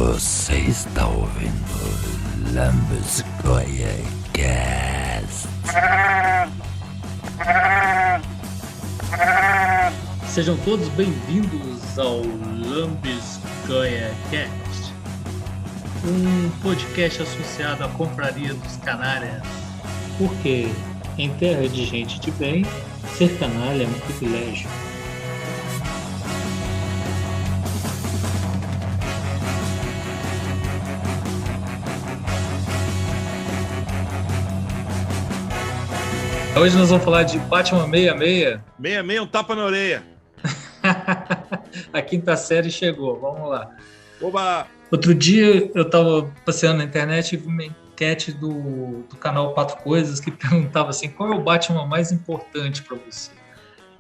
Você está ouvindo Lambisgoia Cast. Sejam todos bem-vindos ao Lambisgoia Cast, um podcast associado à Confraria dos Canárias, porque em terra de gente de bem, ser canalha é um privilégio. Hoje nós vamos falar de Batman 66. 66, um tapa na orelha. A quinta série chegou, vamos lá. Oba! Outro dia eu estava passeando na internet e vi uma enquete do canal Quatro Coisas que perguntava assim, qual é o Batman mais importante para você?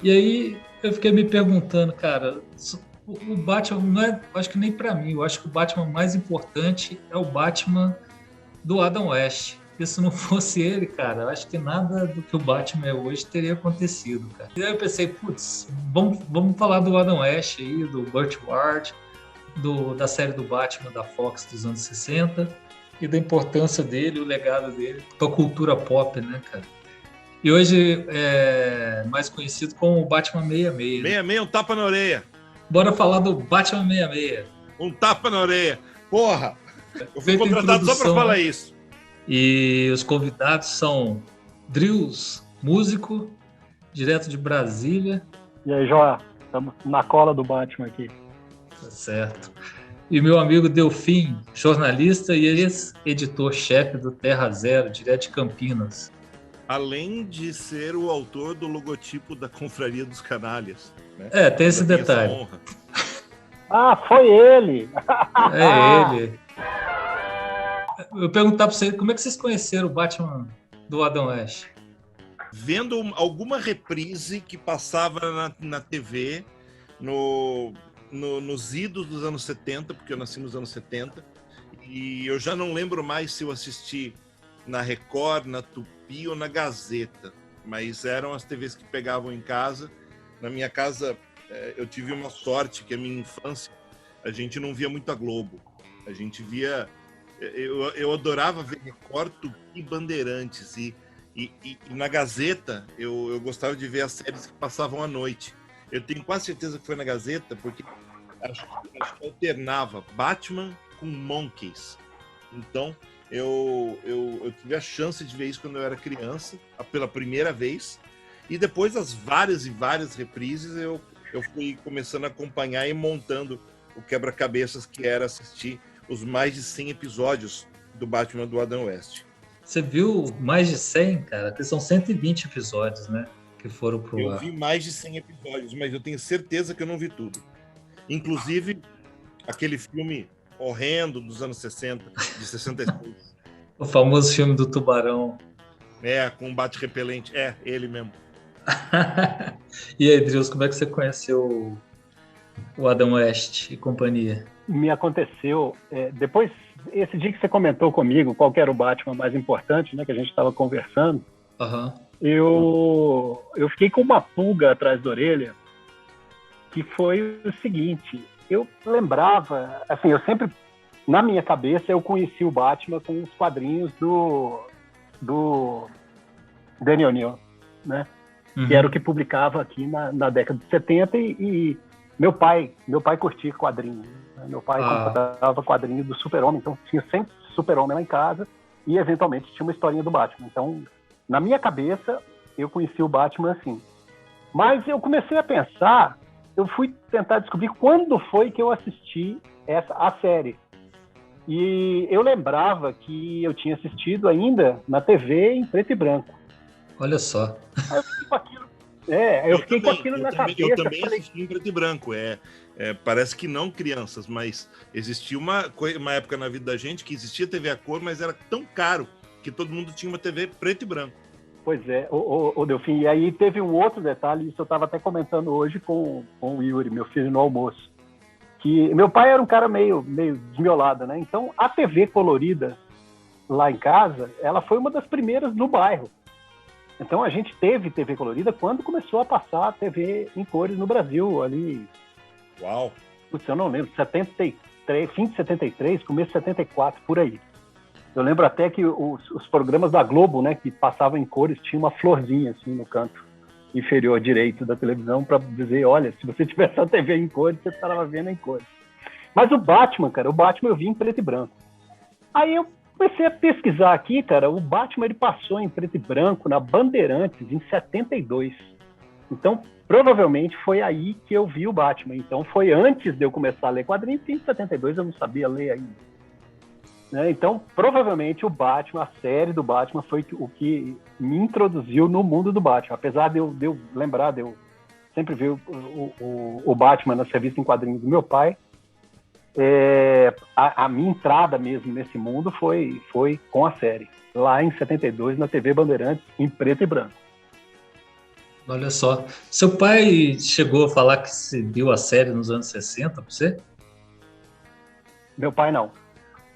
E aí eu fiquei me perguntando, cara, o Batman não é, acho que nem para mim, eu acho que o Batman mais importante é o Batman do Adam West. Porque se não fosse ele, cara, eu acho que nada do que o Batman é hoje teria acontecido, cara. E aí eu pensei, putz, vamos falar do Adam West aí, do Burt Ward, da série do Batman da Fox dos anos 60 e da importância dele, o legado dele para a cultura pop, né, cara? E hoje é mais conhecido como o Batman 66. 66, um tapa na orelha. Bora falar do Batman 66. Um tapa na orelha. Porra! Eu fui Feita contratado só para falar isso. E os convidados são Drills, músico, direto de Brasília. E aí, Joá, estamos na cola do Batman aqui. Tá certo. E meu amigo Delfim, jornalista e ex-editor-chefe do Terra Zero, direto de Campinas. Além de ser o autor do logotipo da Confraria dos Canalhas. Né? Tem esse detalhe. Ah, foi ele! É ele. Eu perguntar para vocês, como é que vocês conheceram o Batman do Adam West? Vendo alguma reprise que passava na TV, nos idos dos anos 70, porque eu nasci nos anos 70, e eu já não lembro mais se eu assisti na Record, na Tupi ou na Gazeta, mas eram as TVs que pegavam em casa. Na minha casa, eu tive uma sorte que a minha infância, a gente não via muito a Globo, a gente via... Eu adorava ver Record, Tupi e Bandeirantes, e na Gazeta eu gostava de ver as séries que passavam à noite. Eu tenho quase certeza que foi na Gazeta, porque acho que alternava Batman com Monkeys. Então eu tive a chance de ver isso quando eu era criança, pela primeira vez, e depois das várias e várias reprises eu fui começando a acompanhar e montando o quebra-cabeças que era assistir os mais de 100 episódios do Batman do Adam West. Você viu mais de 100, cara? Que são 120 episódios, né? Que foram pro ar. Eu vi mais de 100 episódios, mas eu tenho certeza que eu não vi tudo. Inclusive, aquele filme horrendo dos anos 60, de 66. O famoso filme do Tubarão. Com bate-repelente. Ele mesmo. E aí, Drills, como é que você conheceu o Adam West e companhia? Me aconteceu, depois, esse dia que você comentou comigo, qual que era o Batman mais importante, né, que a gente estava conversando, eu fiquei com uma pulga atrás da orelha, que foi o seguinte, eu lembrava, assim, eu sempre, na minha cabeça, eu conheci o Batman com os quadrinhos do Danny O'Neill, né, que era o que publicava aqui na década de 70 e meu pai curtia quadrinhos. Meu pai comprava quadrinhos do Super-Homem, então tinha sempre Super-Homem lá em casa e, eventualmente, tinha uma historinha do Batman. Então, na minha cabeça, eu conheci o Batman assim. Mas eu comecei a pensar, eu fui tentar descobrir quando foi que eu assisti a série. E eu lembrava que eu tinha assistido ainda na TV em preto e branco. Olha só. Aí eu fiquei com aquilo. Eu fiquei com aquilo na cabeça. Eu também assisti em preto e branco. Parece que não crianças, mas existia uma época na vida da gente que existia TV a cor, mas era tão caro que todo mundo tinha uma TV preto e branco. Pois é, o Delfim. E aí teve um outro detalhe, isso eu estava até comentando hoje com o Yuri, meu filho, no almoço. Que meu pai era um cara meio desmiolado, né? Então a TV colorida lá em casa, ela foi uma das primeiras no bairro. Então a gente teve TV colorida quando começou a passar TV em cores no Brasil, ali. Uau! Putz, eu não lembro, 70, fim de 73, começo de 74, por aí. Eu lembro até que os programas da Globo, né, que passavam em cores, tinha uma florzinha assim no canto inferior direito da televisão para dizer, olha, se você tivesse a TV em cores, você estava vendo em cores. Mas o Batman, cara, eu vi em preto e branco. Aí eu comecei a pesquisar aqui, cara, o Batman ele passou em preto e branco na Bandeirantes em 72. Então, provavelmente foi aí que eu vi o Batman. Então, foi antes de eu começar a ler quadrinhos, porque em 72 eu não sabia ler ainda. Né? Então, provavelmente o Batman, a série do Batman, foi o que me introduziu no mundo do Batman. Apesar de eu lembrar, de eu sempre ver o Batman nas revistas em quadrinhos do meu pai, a minha entrada mesmo nesse mundo foi com a série. Lá em 72, na TV Bandeirantes, em preto e branco. Olha só. Seu pai chegou a falar que se viu a série nos anos 60, pra você? Meu pai não.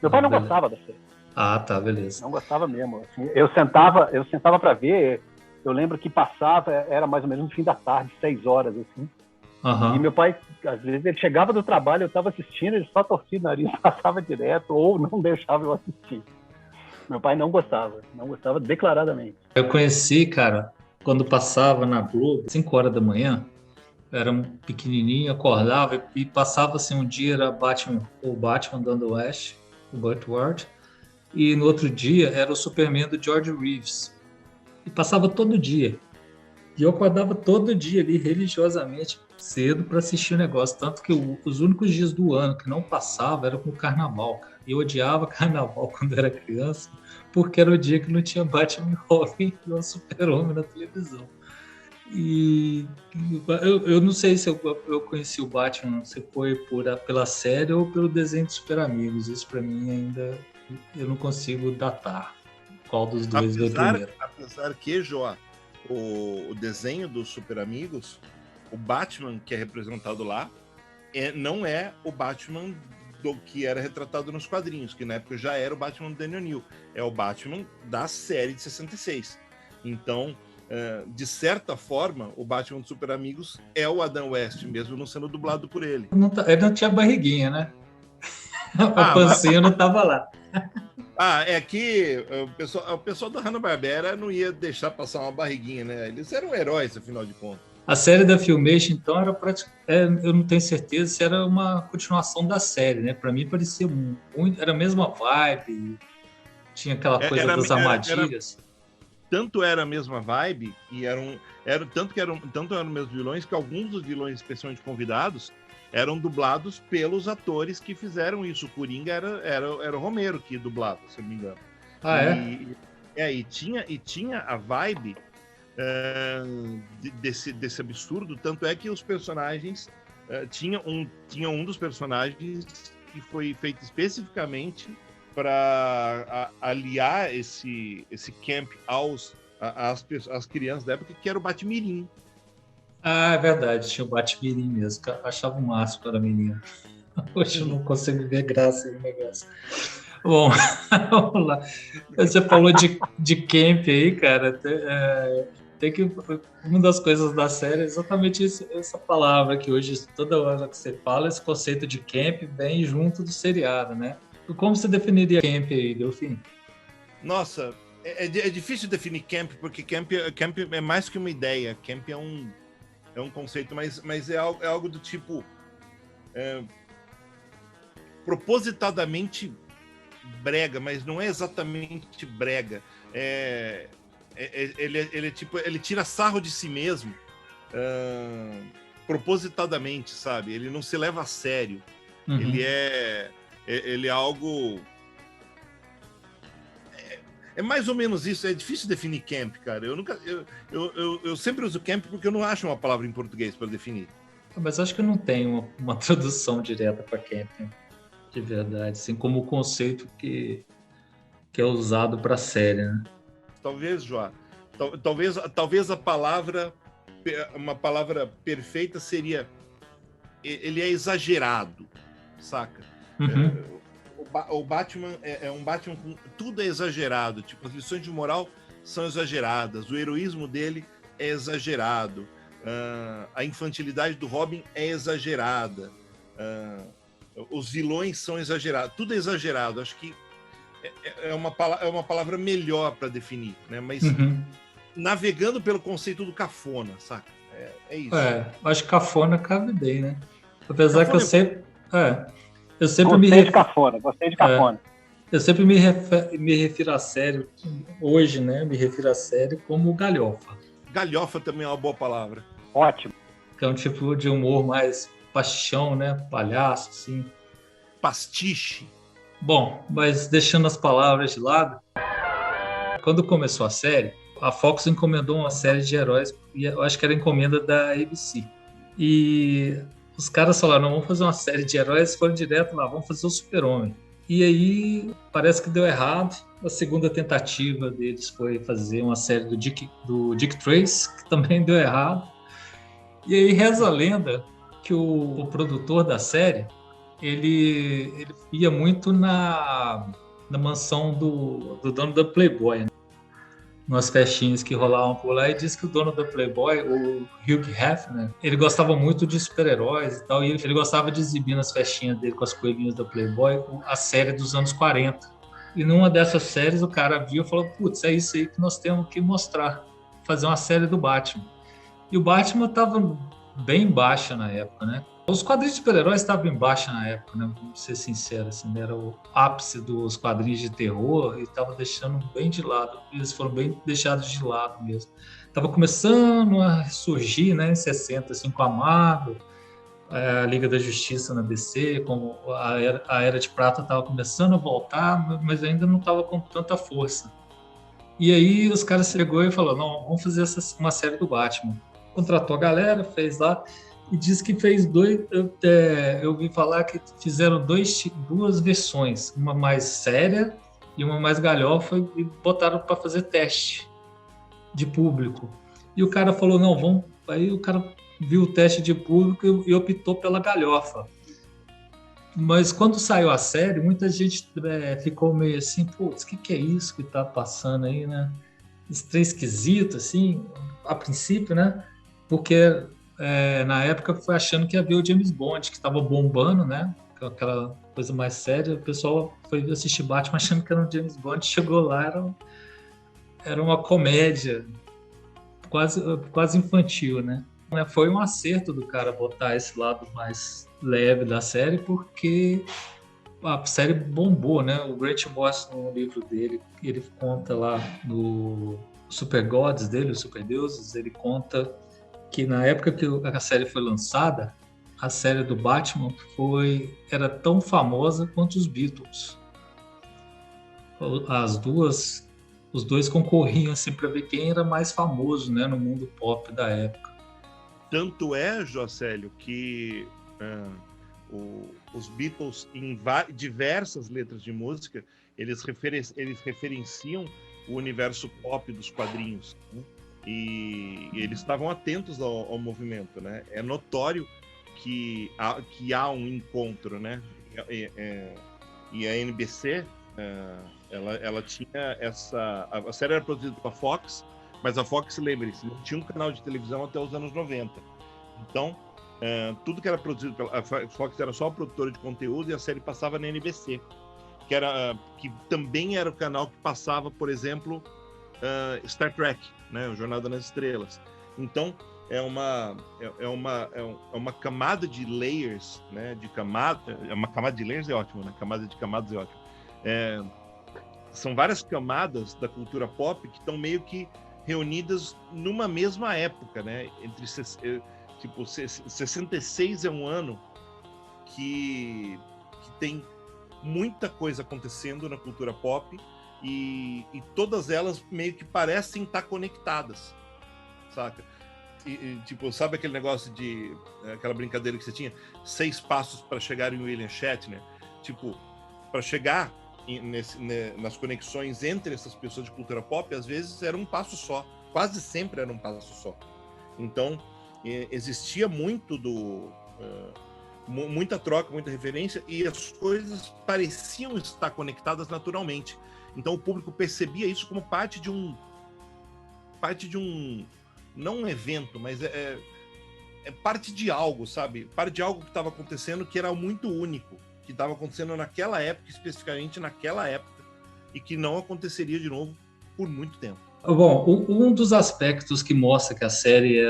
Meu pai não gostava da série. Ah, tá, beleza. Não gostava mesmo. Assim, eu sentava para ver. Eu lembro que passava, era mais ou menos no fim da tarde, 6 horas, assim. Uhum. E meu pai, às vezes, ele chegava do trabalho, eu estava assistindo, ele só torcia o nariz, passava direto, ou não deixava eu assistir. Meu pai não gostava declaradamente. Eu conheci, cara, quando passava na Globo, 5 horas da manhã, era um pequenininho, acordava e passava assim, um dia era o Batman dando o Ash, o Burt Ward, e no outro dia era o Superman do George Reeves. E passava todo dia. E eu acordava todo dia ali, religiosamente, cedo, para assistir o negócio. Tanto que os únicos dias do ano que não passava era com o carnaval, cara. E eu odiava carnaval quando era criança, porque era o dia que não tinha Batman e Robin e o Super-Homem na televisão. E eu não sei se eu conheci o Batman, se foi pela série ou pelo desenho de Super Amigos. Isso para mim ainda eu não consigo datar qual dos dois veio primeiro. Apesar que, João, o desenho dos Super Amigos, o Batman que é representado lá, não é o Batman do que era retratado nos quadrinhos, que na época já era o Batman do Daniel New. É o Batman da série de 66. Então, de certa forma, o Batman dos Super Amigos é o Adam West, mesmo não sendo dublado por ele. Ele não tinha barriguinha, né? A pancinha não estava lá. É que o pessoal da Hanna-Barbera não ia deixar passar uma barriguinha, né? Eles eram heróis, afinal de contas. A série da Filmation, então, era eu não tenho certeza se era uma continuação da série, né? Para mim parecia muito, era a mesma vibe, tinha aquela coisa das armadilhas. Tanto era a mesma vibe e tanto eram os mesmos vilões que alguns dos vilões, especialmente convidados, eram dublados pelos atores que fizeram isso. O Coringa era o Romero que dublava, se eu não me engano. E tinha a vibe desse absurdo, tanto é que os personagens tinha um dos personagens que foi feito especificamente para aliar esse camp às crianças da época, que era o Batmirim. É verdade, tinha o Batmirim mesmo, que eu achava o máximo para a menina. Hoje eu não consigo ver graça no negócio. Bom, vamos lá. Você falou de camp aí, cara. Tem que. Uma das coisas da série é exatamente essa palavra que hoje, toda hora que você fala, esse conceito de camp vem junto do seriado, né? Como você definiria camp aí, Delfim? Nossa, é difícil definir camp, porque camp é mais que uma ideia. Camp é um conceito, mas é algo do tipo propositadamente brega, mas não é exatamente brega. Ele tira sarro de si mesmo propositadamente, sabe? Ele não se leva a sério. Uhum. Ele é algo... É mais ou menos isso. É difícil definir camp, cara. Eu sempre uso camp porque eu não acho uma palavra em português para definir. Mas acho que não tem uma tradução direta para camp, de verdade. Assim como o conceito que é usado para a série, né? Talvez, João. Talvez uma palavra perfeita seria... Ele é exagerado, saca? Uhum. O Batman é um Batman com... Tudo é exagerado. Tipo, as lições de moral são exageradas. O heroísmo dele é exagerado. A infantilidade do Robin é exagerada. os vilões são exagerados, tudo é exagerado. Acho que é uma palavra melhor para definir, né? Mas navegando pelo conceito do cafona, saca? É isso. Acho que cafona cabe bem, né? Apesar Cafona que eu sempre Gostei de cafona. Eu sempre me refiro à série, hoje, né? Me refiro à série como galhofa. Galhofa também é uma boa palavra. Ótimo. Que é um tipo de humor mais paixão, né? Palhaço, assim. Pastiche. Bom, mas deixando as palavras de lado, quando começou a série, a Fox encomendou uma série de heróis, e eu acho que era encomenda da ABC. E os caras falaram, não, vamos fazer uma série de heróis, foram direto lá, vamos fazer o Super-Homem. E aí, parece que deu errado. A segunda tentativa deles foi fazer uma série do Dick Tracy, que também deu errado. E aí reza a lenda que o produtor da série, ele ia muito na mansão do dono da Playboy, né? Umas festinhas que rolavam por lá, e disse que o dono da Playboy, o Hugh Hefner, ele gostava muito de super-heróis e tal, e ele gostava de exibir nas festinhas dele com as coelhinhas da Playboy a série dos anos 40. E numa dessas séries o cara viu e falou, putz, é isso aí que nós temos que mostrar, fazer uma série do Batman. E o Batman estava bem baixa na época, né? Os quadrinhos de super-heróis estavam em baixa na época, né? Vamos ser sinceros, assim, era o ápice dos quadrinhos de terror e estava deixando bem de lado. Eles foram bem deixados de lado mesmo. Estava começando a surgir, né, em 60, assim, com a Marvel, a Liga da Justiça na DC, como a Era de Prata estava começando a voltar, mas ainda não estava com tanta força. E aí os caras chegou e falou, não, vamos fazer uma série do Batman. Contratou a galera, fez lá, e disse que fez eu ouvi falar que fizeram duas versões, uma mais séria e uma mais galhofa, e botaram para fazer teste de público. E o cara falou, não, vamos... Aí o cara viu o teste de público e optou pela galhofa. Mas quando saiu a série, muita gente ficou meio assim, putz, o que é isso que tá passando aí, né? Esse trem esquisito, assim, a princípio, né? Porque na época foi achando que ia ver o James Bond, que estava bombando, né? Aquela coisa mais séria. O pessoal foi assistir Batman achando que era um James Bond, chegou lá, era uma comédia quase infantil, né? Foi um acerto do cara botar esse lado mais leve da série, porque a série bombou, né? O Grant Morrison, no livro dele, ele conta lá no Super Gods dele, os Super Deuses, ele conta que na época que a série foi lançada, a série do Batman era tão famosa quanto os Beatles. Os dois concorriam assim para ver quem era mais famoso, né, no mundo pop da época. Tanto é, Jocélio, que os Beatles, em diversas letras de música, eles referenciam o universo pop dos quadrinhos, né? E eles estavam atentos ao movimento, né? É notório que há um encontro, né? E a NBC, ela tinha a série era produzida pela Fox, mas a Fox, lembre-se, não tinha um canal de televisão até os anos 90. Então, tudo que era produzido pela Fox era só a produtora de conteúdo, e a série passava na NBC, que também era o canal que passava, por exemplo, Star Trek, né, o Jornada nas Estrelas. Então, é uma camada de layers, né, uma camada de layers é ótimo, né? Camada de camadas é ótimo. São várias camadas da cultura pop que estão meio que reunidas numa mesma época, né? Tipo, 66 é um ano que tem muita coisa acontecendo na cultura pop, e todas elas meio que parecem estar conectadas, saca? Tipo, sabe aquele negócio aquela brincadeira que você tinha? 6 passos para chegar em William Shatner? Tipo, para chegar nas conexões entre essas pessoas de cultura pop, às vezes era um passo só, quase sempre era um passo só. Então, existia muita troca, muita referência, e as coisas pareciam estar conectadas naturalmente. Então o público percebia isso como parte de um não um evento, mas parte de algo, sabe? Parte de algo que estava acontecendo que era muito único, que estava acontecendo naquela época, especificamente naquela época, e que não aconteceria de novo por muito tempo. Bom, um dos aspectos que mostra que a série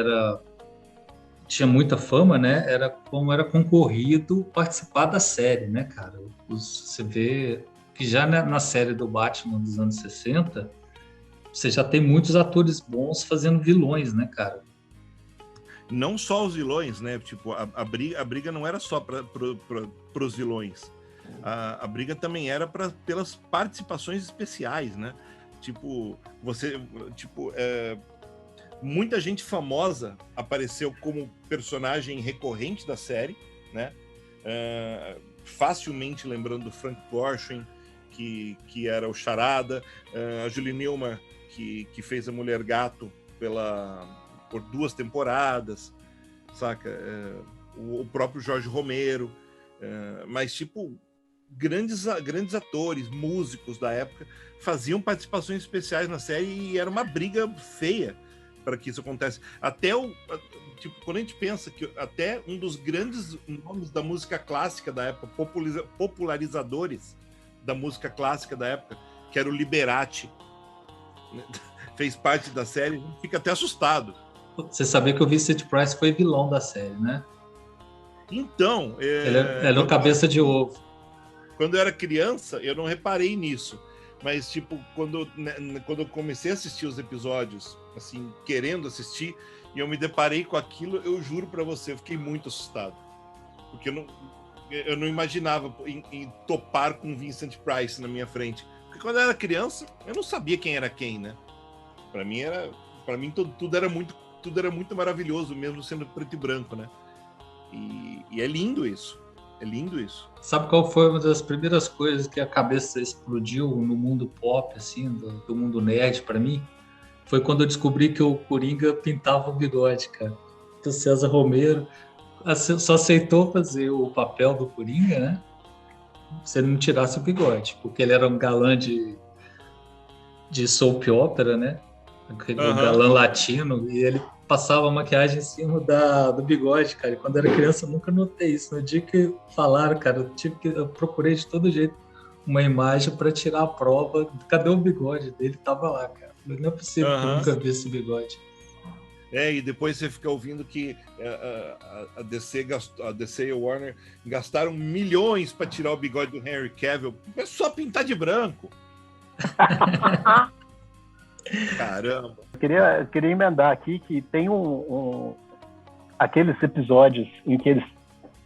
tinha muita fama, né? Era como era concorrido participar da série, né, cara? Você vê que já na série do Batman dos anos 60, você já tem muitos atores bons fazendo vilões, né, cara? Não só os vilões, né? Tipo, a briga não era só para os vilões. A briga também era pelas participações especiais, né? Tipo, muita gente famosa apareceu como personagem recorrente da série, né? Facilmente lembrando do Frank Gorshin, que era o Charada, a Julie Newmar, que fez a Mulher Gato por 2 temporadas, saca? O próprio Jorge Romero, mas tipo, grandes atores, músicos da época faziam participações especiais na série e era uma briga feia para que isso acontece. Quando a gente pensa que até um dos grandes nomes da música clássica da época, popularizadores da música clássica da época, que era o Liberace, fez parte da série, fica até assustado. Você sabia que o Vincent Price foi vilão da série, né? Então... Ele era o cabeça de ovo. Quando eu era criança, eu não reparei nisso. Mas, tipo, quando eu comecei a assistir os episódios, assim, querendo assistir, e eu me deparei com aquilo, eu juro pra você, eu fiquei muito assustado. Porque eu não imaginava em topar com Vincent Price na minha frente. Porque quando eu era criança, eu não sabia quem era quem, né? Pra mim tudo era muito maravilhoso, mesmo sendo preto e branco, né? E é lindo isso. É lindo isso. Sabe qual foi uma das primeiras coisas que a cabeça explodiu no mundo pop, assim, do mundo nerd pra mim? Foi quando eu descobri que o Coringa pintava o bigode, cara. Que o César Romero só aceitou fazer o papel do Coringa, né? Se ele não tirasse o bigode, porque ele era um galã de soap opera, né? Aquele galã latino, e ele passava a maquiagem em cima do bigode, cara. E quando eu era criança, eu nunca notei isso. No dia que falaram, cara, eu procurei de todo jeito uma imagem para tirar a prova. Cadê o bigode dele? Tava lá, cara. Não é possível que eu nunca vi esse bigode. E depois você fica ouvindo que a DC e a Warner gastaram milhões para tirar o bigode do Henry Cavill. É só pintar de branco. Caramba. Eu queria emendar aqui que tem aqueles episódios em que eles,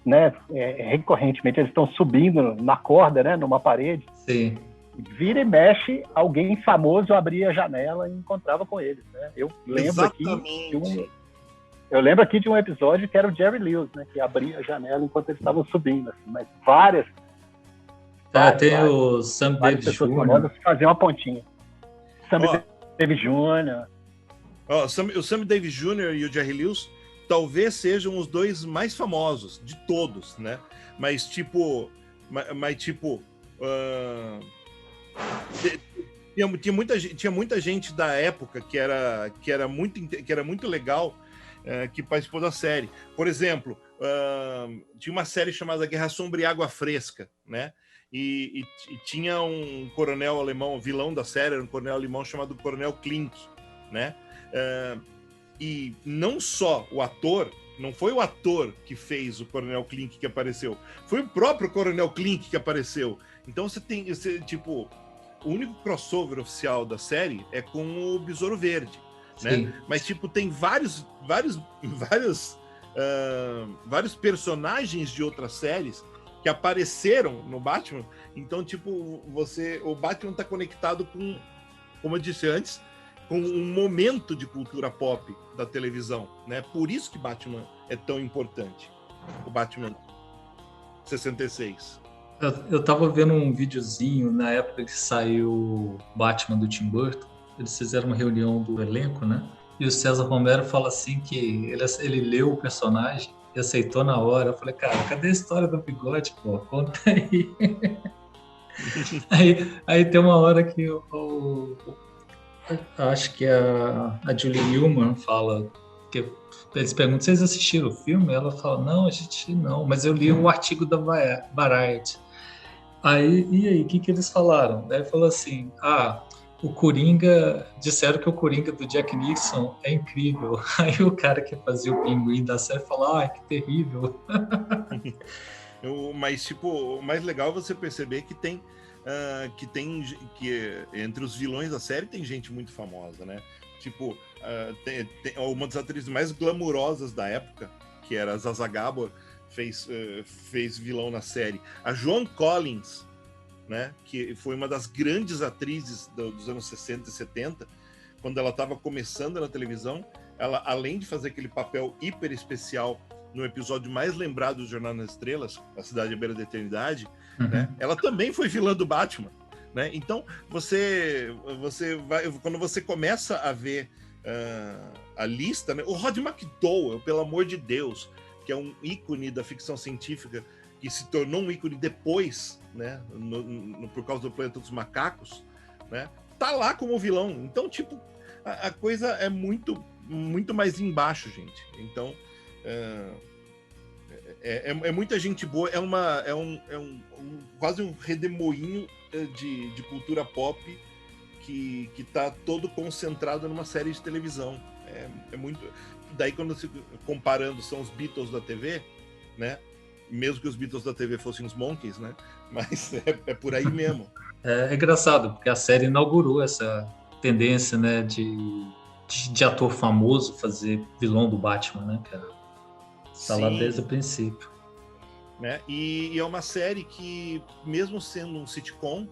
né, recorrentemente eles estão subindo na corda, né, numa parede. Sim. Vira e mexe, alguém famoso abria a janela e encontrava com eles, né? Eu lembro aqui de um episódio que era o Jerry Lewis, né, que abria a janela enquanto eles estavam subindo, assim, mas várias o Sam Davis Jr. faziam uma pontinha. Sam Davis Jr. O Sam Davis Jr. e o Jerry Lewis talvez sejam os dois mais famosos de todos, né? Mas tipo, tinha muita gente da época que era muito legal, que participou da série. Por exemplo, tinha uma série chamada Guerra Sombra e Água Fresca, né? E tinha um coronel alemão, o vilão da série era um coronel alemão chamado Coronel Klink, né? E não só o ator, não foi o ator que fez o Coronel Klink que apareceu, foi o próprio Coronel Klink que apareceu. Então tipo, o único crossover oficial da série é com o Besouro Verde, né? Mas tipo, tem vários personagens de outras séries que apareceram no Batman. Então, tipo, o Batman tá conectado com, como eu disse antes, com um momento de cultura pop da televisão, né? Por isso que Batman é tão importante. O Batman 66. Eu tava vendo um videozinho na época que saiu o Batman do Tim Burton. Eles fizeram uma reunião do elenco, né? E o César Romero fala assim que ele leu o personagem e aceitou na hora. Eu falei, cara, cadê a história do bigode, pô? Conta aí. aí tem uma hora que acho que a Julie Newmar fala porque eles perguntam, vocês assistiram o filme? Ela fala, não, a gente não, mas eu li um artigo da Variety. Aí, e aí, o que eles falaram? Daí falou assim, o Coringa, disseram que o Coringa do Jack Nicholson é incrível. Aí o cara que fazia o pinguim da série falou, que terrível. Mas, tipo, o mais legal é você perceber que entre os vilões da série tem gente muito famosa, né? Tipo, tem uma das atrizes mais glamurosas da época, que era a Zaza Gabor, fez vilão na série. A Joan Collins, né, que foi uma das grandes atrizes dos anos 60 e 70, quando ela estava começando na televisão, ela, além de fazer aquele papel hiper especial no episódio mais lembrado do Jornada nas Estrelas, A Cidade à Beira da Eternidade, né, ela também foi vilã do Batman. Né? Então, quando você começa a ver a lista, né, o Rod McDowell, pelo amor de Deus, que é um ícone da ficção científica, que se tornou um ícone depois, né, por causa do Planeta dos Macacos, né, tá lá como vilão. Então, tipo, a coisa é muito, muito mais embaixo, gente. Então, é muita gente boa, quase um redemoinho de cultura pop que tá todo concentrado numa série de televisão. É muito... Daí, quando se comparando, são os Beatles da TV, né? Mesmo que os Beatles da TV fossem os Monkeys, né? Mas é por aí mesmo. É engraçado, porque a série inaugurou essa tendência, né, de ator famoso fazer vilão do Batman, né, cara? Tá lá desde o princípio. Né? E é uma série que, mesmo sendo um sitcom,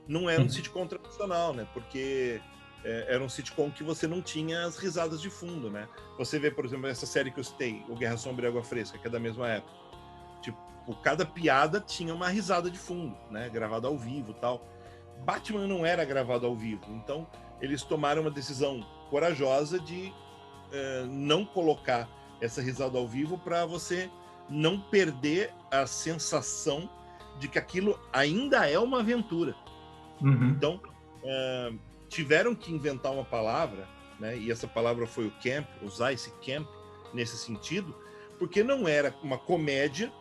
não era um sitcom tradicional, né? Porque era um sitcom que você não tinha as risadas de fundo, né? Você vê, por exemplo, essa série que eu citei, o Guerra Sombria e Água Fresca, que é da mesma época. Tipo, cada piada tinha uma risada de fundo, né? Gravada ao vivo e tal. Batman não era gravado ao vivo, então eles tomaram uma decisão corajosa de não colocar essa risada ao vivo para você não perder a sensação de que aquilo ainda é uma aventura. Então, tiveram que inventar uma palavra, né? E essa palavra foi o camp, usar esse camp nesse sentido, porque não era uma comédia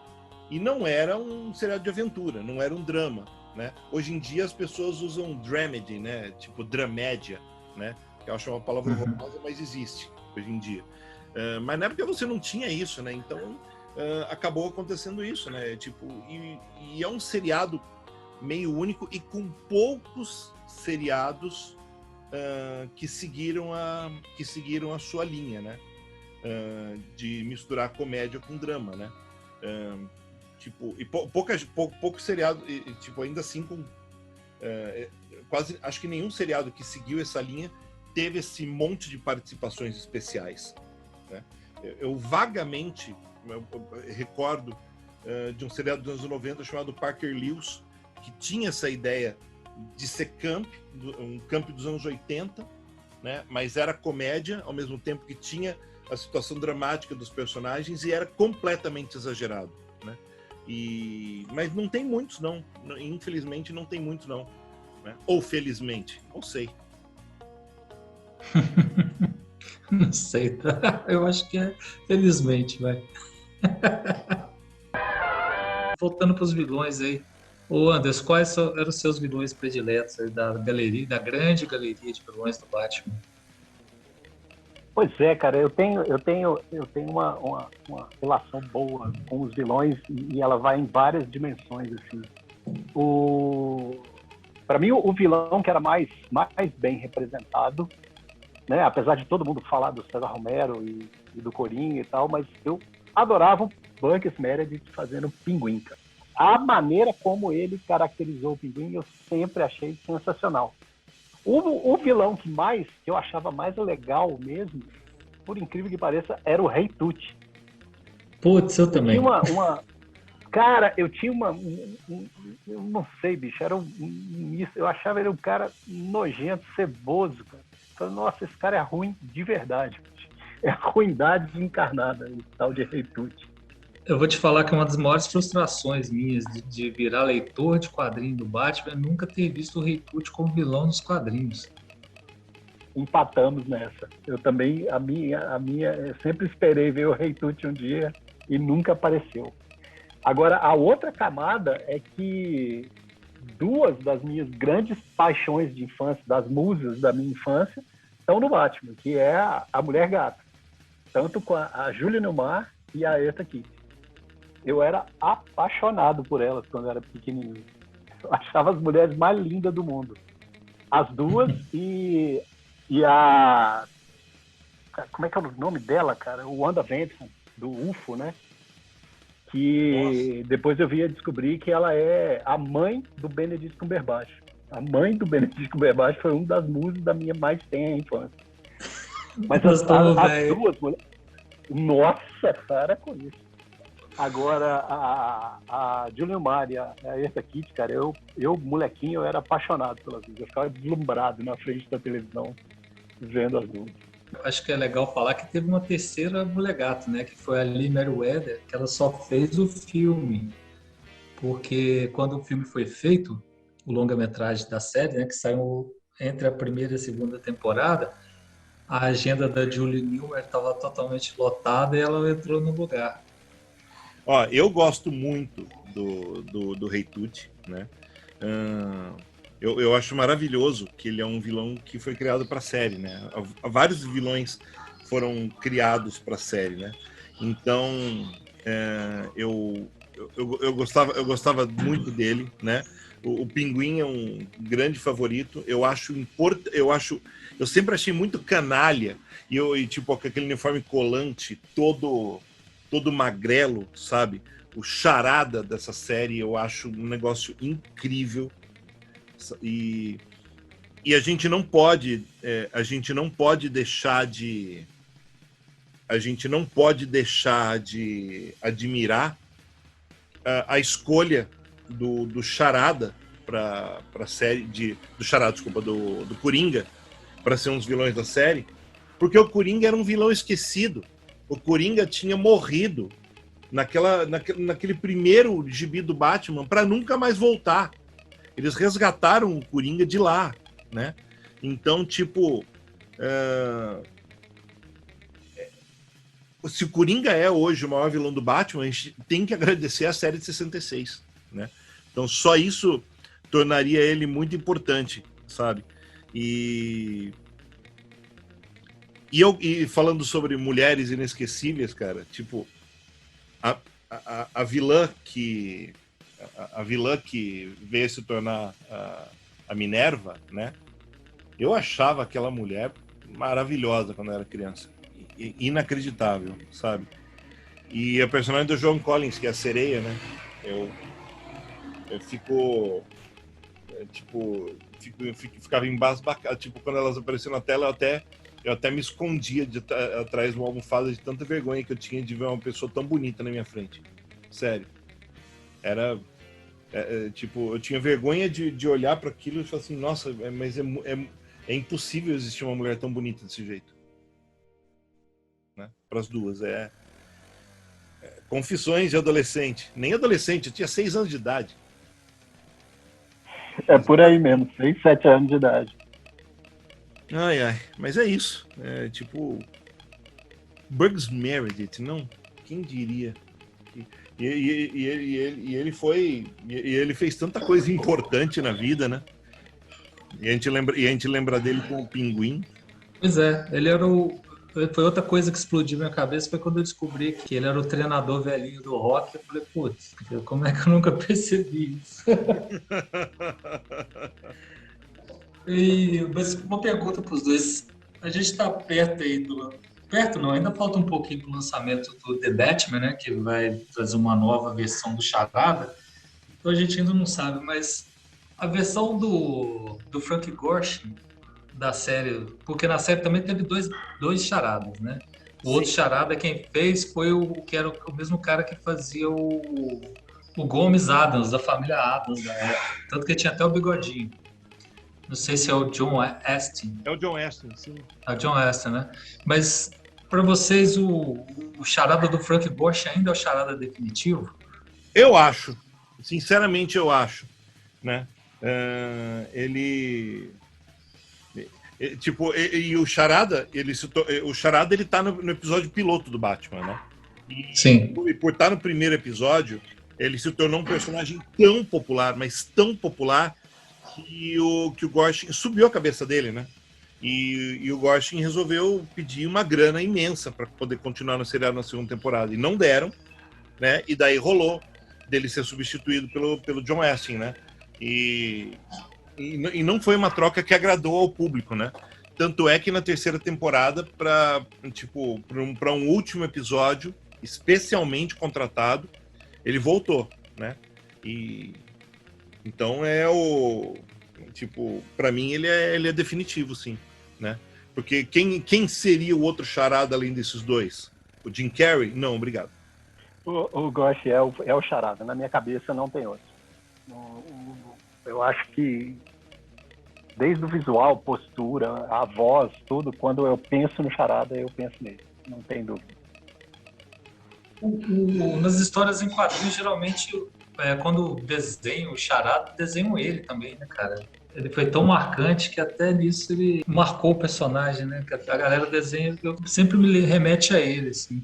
e não era um seriado de aventura, não era um drama, né? Hoje em dia as pessoas usam dramedy, né? Tipo dramédia, né? Que eu acho uma palavra horrorosa, mas existe hoje em dia. Mas na época você não tinha isso, né? Então acabou acontecendo isso, né? Tipo, e é um seriado meio único e com poucos seriados que seguiram a sua linha, né? De misturar comédia com drama, né? Tipo, e poucos seriados, tipo, ainda assim com quase, acho que nenhum seriado que seguiu essa linha teve esse monte de participações especiais, né? Eu vagamente recordo de um seriado dos anos 90 chamado Parker Lewis, que tinha essa ideia de ser um camp dos anos 80, né? Mas era comédia, ao mesmo tempo que tinha a situação dramática dos personagens e era completamente exagerado, né? Mas não tem muitos, não. Infelizmente, não tem muitos, não. Né? Ou felizmente, não sei. Não sei, tá? Eu acho que é felizmente, vai. Voltando para os vilões aí. Ô Anderson, quais eram os seus vilões prediletos aí da grande galeria de vilões do Batman? Pois é, cara, eu tenho uma relação boa com os vilões e ela vai em várias dimensões, assim. Para mim, o vilão que era mais bem representado, né, apesar de todo mundo falar do César Romero e do Coringa e tal, mas eu adorava o Burgess Meredith fazendo o Pinguim, cara. A maneira como ele caracterizou o Pinguim eu sempre achei sensacional. O vilão que eu achava mais legal mesmo, por incrível que pareça, era o Rei Tut. Putz, eu também. Cara, eu tinha eu não sei, bicho, eu achava ele um cara nojento, ceboso, cara. Eu falei, nossa, esse cara é ruim de verdade, bicho. É a ruindade encarnada, o tal de Rei Tut. Eu vou te falar que uma das maiores frustrações minhas de virar leitor de quadrinho do Batman é nunca ter visto o Rei Tut como vilão nos quadrinhos. empatamos nessa. Eu também, eu sempre esperei ver o Rei Tut um dia e nunca apareceu. Agora, a outra camada é que duas das minhas grandes paixões de infância, das musas da minha infância, estão no Batman, que é a Mulher Gata. Tanto com a Julia Newmar e a Eartha Kitt. Eu era apaixonado por elas quando eu era pequenininho. Eu achava as mulheres mais lindas do mundo. As duas e a... Como é que é o nome dela, cara? O Wanda Benson, do UFO, né? Que depois eu via descobrir que ela é a mãe do Benedict Cumberbatch. A mãe do Benedict Cumberbatch foi uma das musas da minha mais tenra infância. Mas as duas mulheres... Nossa, para com isso. Agora, a Julia Newmar e a Eartha Kitt, cara, eu, molequinho, eu era apaixonado pelas duas. Eu ficava deslumbrado na frente da televisão vendo as duas. Acho que é legal falar que teve uma terceira Mulher Gato, né? Que foi a Lee Meriwether, que ela só fez o filme. Porque quando o filme foi feito, o longa-metragem da série, né? Que saiu entre a primeira e a segunda temporada, a agenda da Julie Newmar estava totalmente lotada e ela entrou no lugar. Ó, eu gosto muito do Rei Tut, né? Eu acho maravilhoso que ele é um vilão que foi criado para a série, né? Vários vilões foram criados para a série, né? Então, eu gostava muito dele, né? O Pinguim é um grande favorito. Eu sempre achei muito canalha e tipo aquele uniforme colante todo magrelo, sabe? O Charada dessa série eu acho um negócio incrível. E a gente não pode deixar de admirar a escolha do Charada para a série do Charada, desculpa, do Coringa para ser um dos vilões da série, porque o Coringa era um vilão esquecido. O Coringa tinha morrido naquele primeiro gibi do Batman para nunca mais voltar. Eles resgataram o Coringa de lá, né? Então, tipo, se o Coringa é hoje o maior vilão do Batman, a gente tem que agradecer a série de 66, né? Então, só isso tornaria ele muito importante, sabe? E falando sobre mulheres inesquecíveis, cara, tipo, a vilã que veio se tornar a Minerva, né? Eu achava aquela mulher maravilhosa quando eu era criança. Inacreditável, sabe? E a personagem do Joan Collins, que é a sereia, né? Eu ficava embasbacado. Tipo, quando elas apareciam na tela, eu até me escondia atrás de uma almofada de tanta vergonha que eu tinha de ver uma pessoa tão bonita na minha frente. Sério. Era... tipo, eu tinha vergonha de olhar para aquilo e falar assim, nossa, mas é impossível existir uma mulher tão bonita desse jeito, né? Para as duas, confissões de adolescente, nem adolescente, eu tinha 6 anos de idade. É por aí mesmo, 6, 7 anos de idade. Ai, mas é isso, tipo, Burgess Meredith, não? Quem diria? E ele fez tanta coisa importante na vida, né? E a gente lembra dele com o Pinguim. Pois é, foi outra coisa que explodiu minha cabeça, foi quando eu descobri que ele era o treinador velhinho do Rock. Eu falei, putz, como é que eu nunca percebi isso? Mas uma pergunta para os dois. A gente está perto aí Perto não, ainda falta um pouquinho para o lançamento do The Batman, né? Que vai trazer uma nova versão do Charada. Então a gente ainda não sabe, mas a versão do Frank Gorshin da série, porque na série também teve dois charadas, né? O outro charada quem fez foi que era o mesmo cara que fazia o Gomes Adams, da família Adams da época. Tanto que tinha até o bigodinho. Não sei se é o John Astin. É o John Astin, sim. É o John Astin, né? Mas para vocês o charada do Frank Gorshin ainda é o charada definitivo? Eu acho. Sinceramente, eu acho. Né? E o Charada, o Charada ele tá no episódio piloto do Batman, né? Sim. E por estar no primeiro episódio, ele se tornou um personagem tão popular, mas tão popular, que o Gorshin subiu a cabeça dele, né? E o Gorshin resolveu pedir uma grana imensa para poder continuar no seriado na segunda temporada. E não deram, né? E daí rolou dele ser substituído pelo John Astin, né? E não foi uma troca que agradou ao público, né? Tanto é que na terceira temporada, para um último episódio, especialmente contratado, ele voltou, né? E então para mim ele é definitivo, sim, né? Porque quem seria o outro Charada além desses dois? O Jim Carrey? Não, obrigado. O Gorshin é o Charada. Na minha cabeça não tem outro. Eu acho que desde o visual, postura, a voz, tudo, quando eu penso no Charada, eu penso nele. Não tem dúvida. Nas histórias em quadrinhos, geralmente, quando desenham o Charada, desenham ele também, né, cara? Ele foi tão marcante que até nisso ele marcou o personagem, né? Que a galera desenha, eu sempre me remete a ele, assim,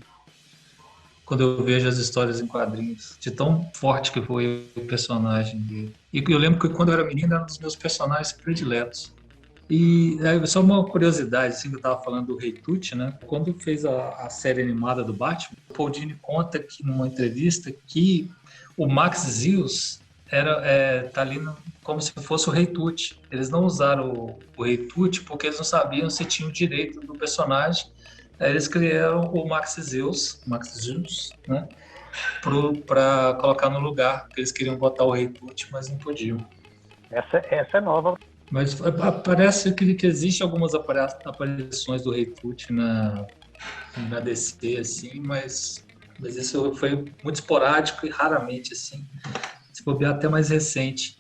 quando eu vejo as histórias em quadrinhos, de tão forte que foi o personagem dele. E eu lembro que quando eu era menino, era um dos meus personagens prediletos. E só uma curiosidade, assim, que eu estava falando do Rei Tut, né? Quando fez a série animada do Batman, o Paul Dini conta que numa entrevista que o Max Zeus tá ali como se fosse o Rei Tut. Eles não usaram o Rei Tut porque eles não sabiam se tinham o direito do personagem. Aí eles criaram o Max Zeus, né? Para colocar no lugar, porque eles queriam botar o Rei Tut, mas não podiam. Essa é nova. Mas parece que existe algumas aparições do Rei Tut na DC, assim, mas isso foi muito esporádico e raramente, assim, se bobear até mais recente.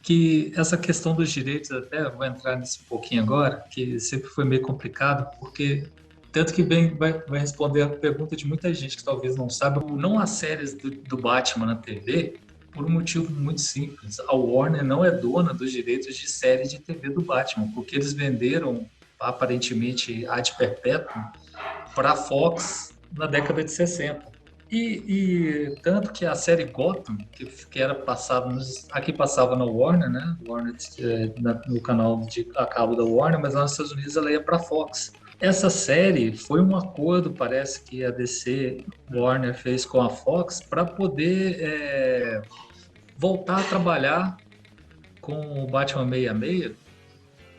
Que essa questão dos direitos, até vou entrar nisso um pouquinho agora, que sempre foi meio complicado, porque tanto que vai responder a pergunta de muita gente que talvez não saiba, não há séries do Batman na TV, por um motivo muito simples. A Warner não é dona dos direitos de série de TV do Batman, porque eles venderam, aparentemente, ad perpétuum para a Fox na década de 60. E tanto que a série Gotham, que era passada, aqui passava na Warner, né? Warner, no canal a cabo da Warner, mas lá nos Estados Unidos ela ia para a Fox. Essa série foi um acordo, parece que a DC Warner fez com a Fox para poder voltar a trabalhar com o Batman 66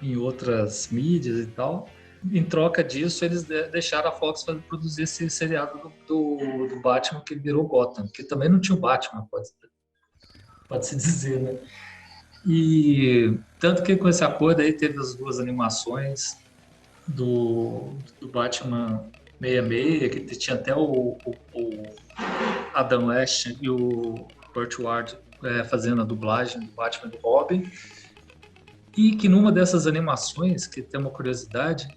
em outras mídias e tal. Em troca disso, eles deixaram a Fox produzir esse seriado do Batman que virou Gotham, que também não tinha o Batman, pode-se dizer, né? E tanto que com esse acordo aí teve as duas animações do Batman 66, que tinha até o Adam West e o Kurt Ward fazendo a dublagem do Batman e do Robin. E que numa dessas animações, que tem uma curiosidade,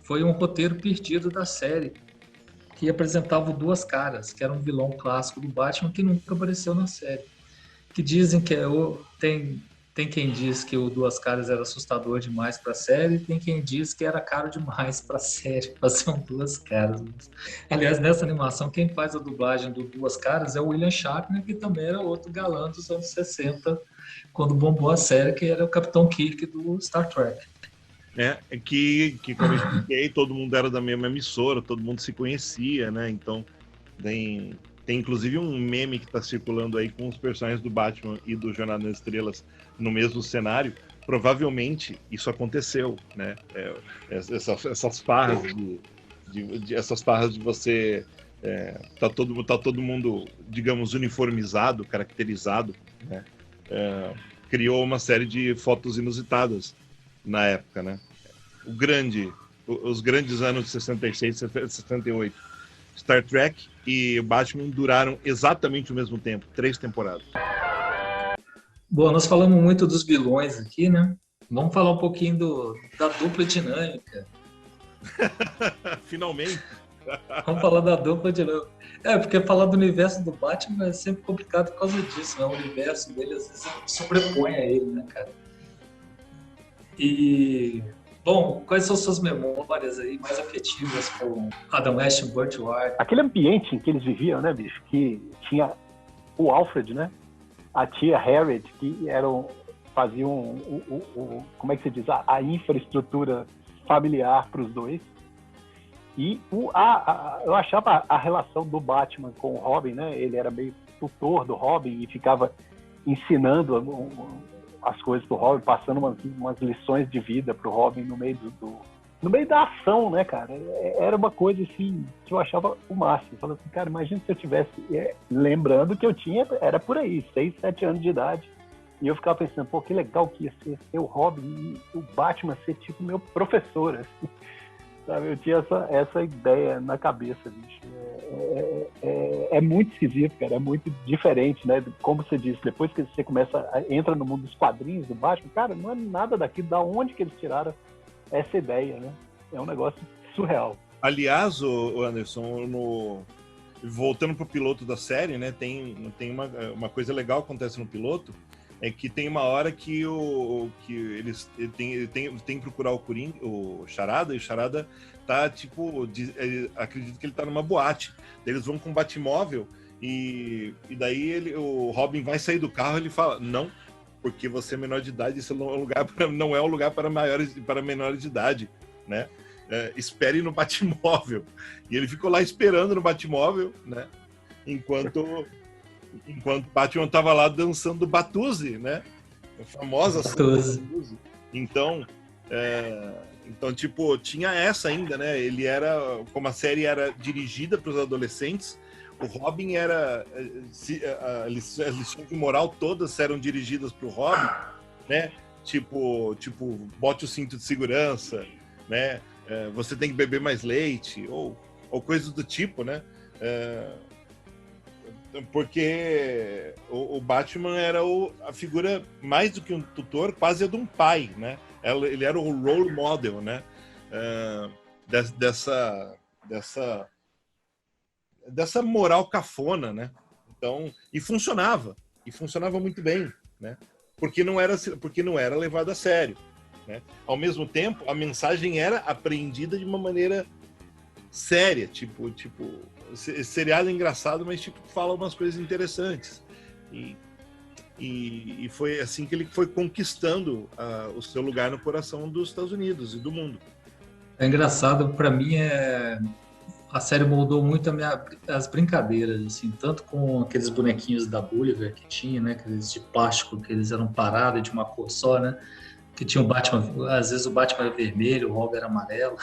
foi um roteiro perdido da série, que apresentava o Duas Caras, que era um vilão clássico do Batman que nunca apareceu na série. Que dizem que tem quem diz que o Duas Caras era assustador demais para a série, e tem quem diz que era caro demais para a série, para ser um Duas Caras. Aliás, nessa animação, quem faz a dublagem do Duas Caras é o William Shatner, que também era outro galã dos anos 60, quando bombou a série, que era o Capitão Kirk do Star Trek. Que como eu expliquei, todo mundo era da mesma emissora, todo mundo se conhecia, né? Então, tem inclusive um meme que está circulando aí com os personagens do Batman e do Jornada nas Estrelas no mesmo cenário. Provavelmente isso aconteceu, né? Essas farras essas farras de você tá todo mundo, digamos, uniformizado, caracterizado, né? Criou uma série de fotos inusitadas na época, né? Os grandes anos de 66 e 68. Star Trek e Batman duraram exatamente o mesmo tempo, 3 temporadas. Bom, nós falamos muito dos vilões aqui, né? Vamos falar um pouquinho da dupla dinâmica. Finalmente. Vamos falar da dupla dinâmica. Porque falar do universo do Batman é sempre complicado por causa disso, né? O universo dele às vezes sobrepõe a ele, né, cara? E, Bom, quais são suas memórias aí mais afetivas com Adam West e Burt Ward? Aquele ambiente em que eles viviam, né, bicho? Que tinha o Alfred, né? A tia Harriet, que faziam como é que se diz? A infraestrutura familiar para os dois. E eu achava a relação do Batman com o Robin, né? Ele era meio tutor do Robin e ficava ensinando as coisas pro Robin, passando umas lições de vida pro Robin no meio da ação, né, cara? Era uma coisa assim que eu achava o máximo. Eu falava assim, cara, imagina se eu tivesse lembrando que eu era por aí, 6, 7 anos de idade. E eu ficava pensando, pô, que legal que ia ser o Robin e o Batman ser tipo meu professor, assim. Sabe? Eu tinha essa ideia na cabeça, bicho. É muito esquisito, cara. É muito diferente, né? Como você disse, depois que você entra no mundo dos quadrinhos do Batman, cara, não é nada daquilo. Da onde que eles tiraram essa ideia, né? É um negócio surreal. Aliás, o Anderson, voltando pro piloto da série, né? Tem uma coisa legal que acontece no piloto, é que tem uma hora que ele tem que procurar o Charada, e o Charada tá, tipo, acredito que ele tá numa boate. Eles vão com um Batmóvel e daí o Robin vai sair do carro e ele fala, não, porque você é menor de idade, isso não é um lugar para menores de idade, né? Espere no Batmóvel. E ele ficou lá esperando no Batmóvel, né? Enquanto Batman tava lá dançando Batuze, né? A famosa Batuze. Então, tipo, tinha essa ainda, né? Como a série era dirigida para os adolescentes, o Robin as lições de moral todas eram dirigidas para o Robin, né? Tipo, bote o cinto de segurança, né? Você tem que beber mais leite, ou coisas do tipo, né? Porque o Batman era a figura, mais do que um tutor, quase a de um pai, né? Ele era o role model, né? Dessa moral cafona, né? Então, e funcionava muito bem, né? Porque não era levado a sério, né? Ao mesmo tempo, a mensagem era apreendida de uma maneira séria, tipo, esse seriado é engraçado, mas tipo, fala umas coisas interessantes. E foi assim que ele foi conquistando o seu lugar no coração dos Estados Unidos e do mundo. É engraçado, para mim a série moldou muito as brincadeiras, assim, tanto com aqueles bonequinhos da Gulliver que tinha, né, aqueles de plástico que eles eram parados de uma cor só, né, que tinha o Batman, às vezes o Batman era vermelho, o Robin era amarelo.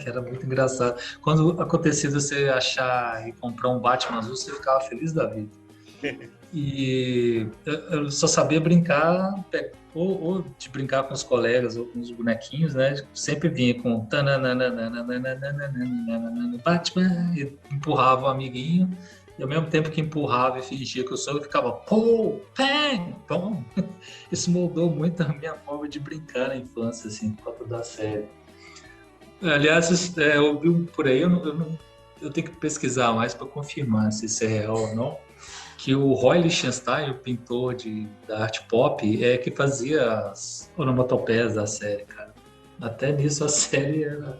Que era muito engraçado. Quando acontecia você achar e comprar um Batman azul, você ficava feliz da vida. E eu só sabia brincar, ou de brincar com os colegas, ou com os bonequinhos, né? Sempre vinha com Batman, e empurrava o amiguinho, e ao mesmo tempo que empurrava e fingia que eu sou, eu ficava pô, pam, pom. Isso moldou muito a minha forma de brincar na infância, assim, por causa da série. Aliás, eu vi por aí, eu tenho que pesquisar mais para confirmar se isso é real ou não, que o Roy Lichtenstein, o pintor da arte pop, que fazia as onomatopeias da série, cara. Até nisso a série era...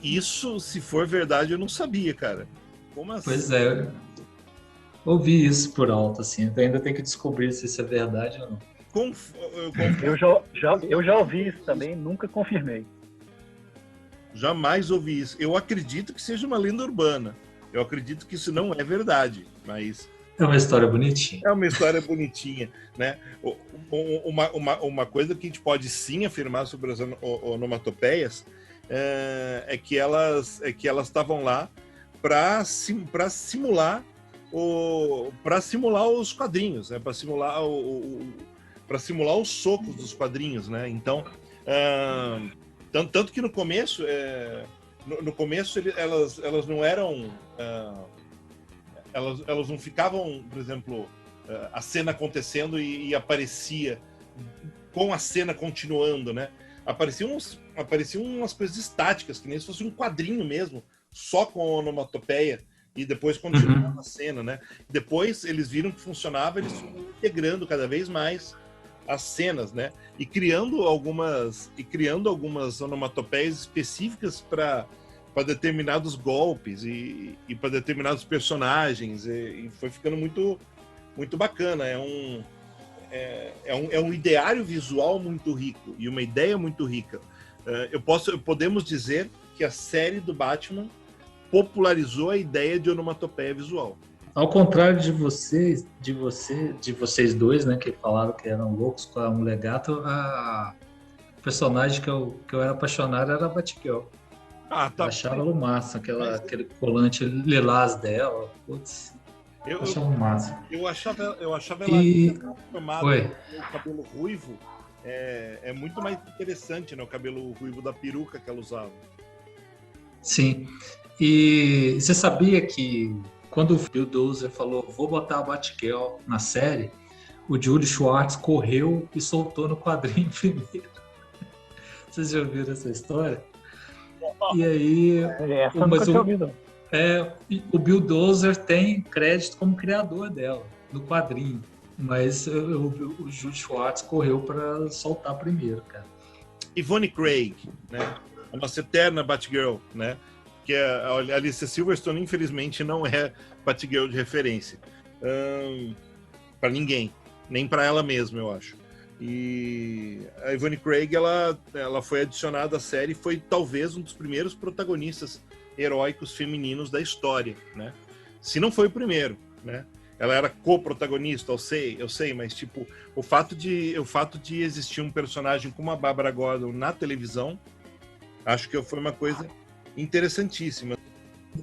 Isso, se for verdade, eu não sabia, cara. Como assim? Pois é, eu ouvi isso por alto, assim. Eu ainda tenho que descobrir se isso é verdade ou não. Eu já ouvi isso também, nunca confirmei. Jamais ouvi isso. Eu acredito que seja uma lenda urbana. Eu acredito que isso não é verdade, mas... É uma história bonitinha. É uma história bonitinha, né? Uma coisa que a gente pode sim afirmar sobre as onomatopeias é que elas estavam lá para simular os quadrinhos, né? Para simular os socos dos quadrinhos, né? Então... Tanto que no começo, elas não eram... elas não ficavam, por exemplo, a cena acontecendo e aparecia com a cena continuando, né? Apareciam umas coisas estáticas, que nem se fosse um quadrinho mesmo, só com a onomatopeia, e depois continuava a cena, né? Depois eles viram que funcionava, eles foram integrando cada vez mais as cenas, né? E criando algumas onomatopeias específicas para determinados golpes e para determinados personagens, e foi ficando muito muito bacana. É um ideário visual muito rico e uma ideia muito rica. Podemos dizer que a série do Batman popularizou a ideia de onomatopeia visual. Ao contrário de vocês dois, né, que falaram que eram loucos com a Mulher Gato, a personagem que eu era apaixonado era a Batgirl. Tá. Eu achava ela massa, aquele colante lilás dela. Putz, eu achava massa. Eu achava ela formada com o cabelo ruivo. É muito mais interessante, né? O cabelo ruivo da peruca que ela usava. Sim. E você sabia que quando o Bill Dozer falou, vou botar a Batgirl na série, o Julie Schwartz correu e soltou no quadrinho primeiro. Vocês já ouviram essa história? E aí... Essa eu nunca tinha ouvido. O Bill Dozer tem crédito como criador dela, no quadrinho. Mas o Julie Schwartz correu para soltar primeiro, cara. Yvonne Craig, né? A nossa eterna Batgirl, né? Que a Alicia Silverstone, infelizmente, não é Batgirl de referência para ninguém, nem para ela mesma, eu acho. E a Yvonne Craig, ela foi adicionada à série e foi talvez um dos primeiros protagonistas heróicos femininos da história, né? Se não foi o primeiro, né? Ela era co-protagonista, eu sei, mas tipo, o fato de existir um personagem como a Barbara Gordon na televisão, acho que foi uma coisa interessantíssima.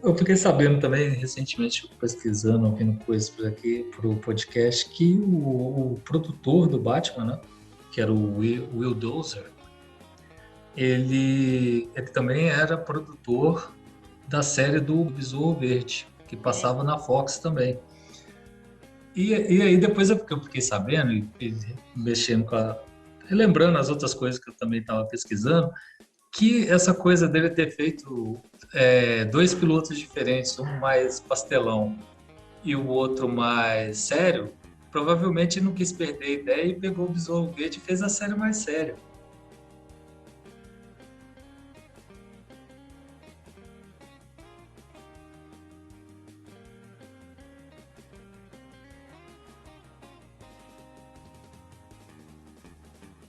Eu fiquei sabendo também, recentemente, pesquisando, ouvindo coisas por aqui, pro podcast, que o produtor do Batman, né, que era o Will Dozer, ele também era produtor da série do Besouro Verde, que passava na Fox também. E aí depois eu fiquei sabendo e mexendo lembrando as outras coisas que eu também estava pesquisando, que essa coisa dele ter feito dois pilotos diferentes, um mais pastelão e o outro mais sério, provavelmente não quis perder a ideia e pegou o Besouro Verde e fez a série mais séria.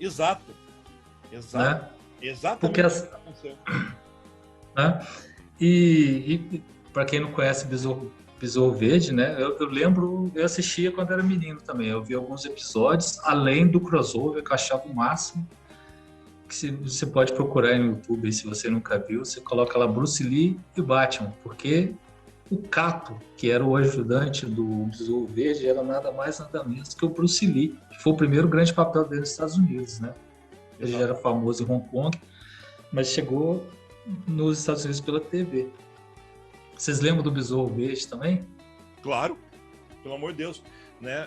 Exato. Né? Exatamente. Né? E para quem não conhece Besouro Verde, né? Eu lembro, eu assistia quando era menino também. Eu vi alguns episódios, além do crossover, que eu achava o máximo. Que você pode procurar aí no YouTube, aí, se você nunca viu, você coloca lá Bruce Lee e Batman, porque o Kato, que era o ajudante do Besouro Verde, era nada mais nada menos que o Bruce Lee, que foi o primeiro grande papel dele nos Estados Unidos, né? Ele já era famoso em Hong Kong, mas chegou nos Estados Unidos pela TV. Vocês lembram do Besouro Verde também? Claro, pelo amor de Deus, né?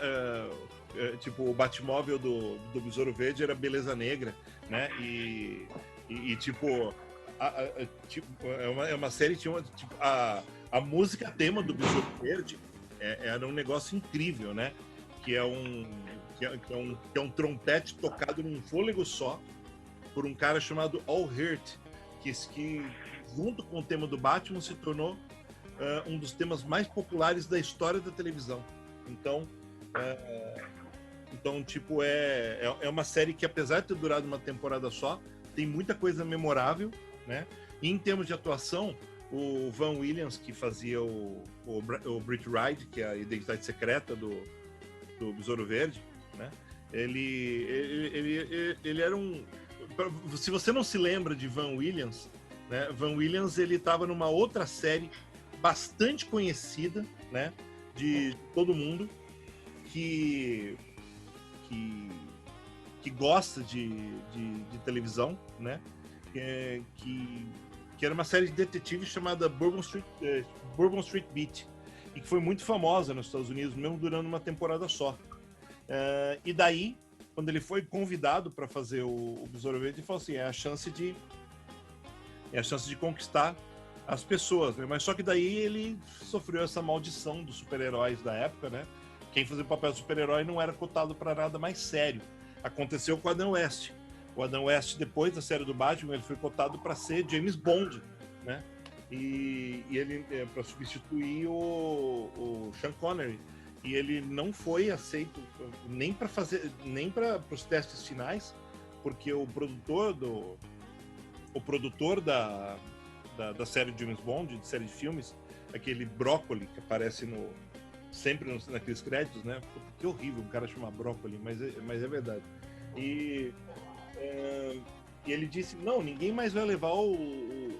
Tipo, o Batmóvel do Besouro Verde era Beleza Negra, né? E tipo, é uma série, tinha tipo, a música tema do Besouro Verde era um negócio incrível, né? Que é um trompete tocado num fôlego só por um cara chamado Al Hirt, que junto com o tema do Batman se tornou um dos temas mais populares da história da televisão. Então tipo, é uma série que, apesar de ter durado uma temporada só, tem muita coisa memorável, né? E em termos de atuação, o Van Williams, que fazia o Britt Ride, que é a identidade secreta do Besouro Verde, né? Ele era um... Se você não se lembra de Van Williams, né? Van Williams, ele estava numa outra série bastante conhecida, né? De todo mundo que gosta de televisão, né? Que era uma série de detetive chamada Bourbon Street Beat, e que foi muito famosa nos Estados Unidos, mesmo durando uma temporada só. E daí, quando ele foi convidado para fazer o Besouro Verde, ele falou assim, é a chance de conquistar as pessoas, né? Mas só que daí ele sofreu essa maldição dos super-heróis da época, né? Quem fazia o papel de super-herói não era cotado para nada mais sério. aconteceu com o Adam West. O Adam West, depois da série do Batman, ele foi cotado para ser James Bond, né? E ele para substituir o Sean Connery. E ele não foi aceito nem para os testes finais, porque o produtor da série de James Bond, de série de filmes, aquele Brócoli que aparece sempre naqueles créditos, né? Que horrível um cara chamar Brócoli, mas é verdade. E ele disse, não, ninguém mais vai levar o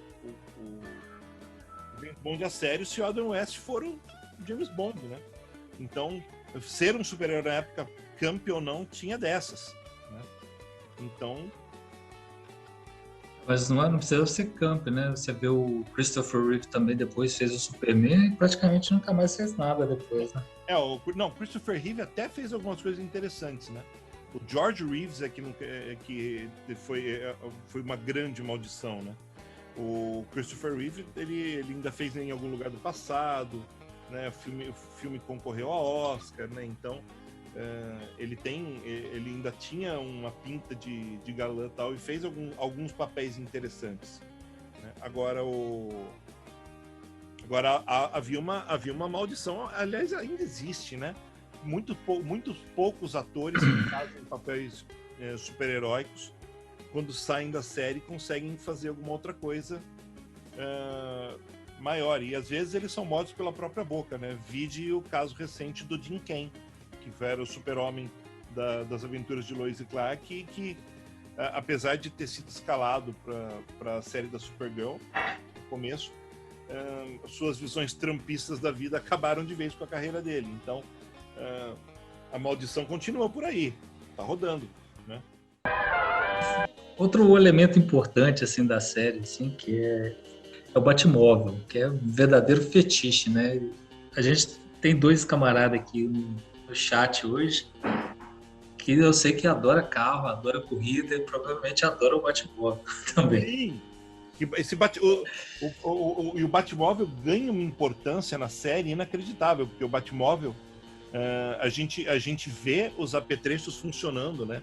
James Bond a sério se o Adam West for o James Bond, né? Então, ser um super-herói na época, campeão ou não, tinha dessas, né? Então... Mas não precisa ser camp, né? Você vê o Christopher Reeve também depois fez o Superman e praticamente nunca mais fez nada depois, né? Não, Christopher Reeve até fez algumas coisas interessantes, né? O George Reeves que foi uma grande maldição, né? O Christopher Reeve, ele ainda fez em algum lugar do passado, né? O filme concorreu a Oscar, né? Então, ele ainda tinha uma pinta de galã e tal, e fez alguns papéis interessantes, né? Agora havia uma maldição, aliás, ainda existe, né? Muitos poucos atores que fazem papéis super-heróicos, quando saem da série, conseguem fazer alguma outra coisa maior. E às vezes eles são mortos pela própria boca, né? Vide o caso recente do Jim Kane, que era o super-homem das aventuras de Lois e Clark, que apesar de ter sido escalado para a série da Supergirl no começo, suas visões trumpistas da vida acabaram de vez com a carreira dele. Então, a maldição continua por aí, tá rodando, né? Outro elemento importante assim da série, assim, que é o Batmóvel, que é um verdadeiro fetiche, né? A gente tem dois camaradas aqui no chat hoje que eu sei que adora carro, adora corrida e provavelmente adora o Batmóvel também. Sim. E o Batmóvel ganha uma importância na série inacreditável, porque o Batmóvel, a gente vê os apetrechos funcionando, né?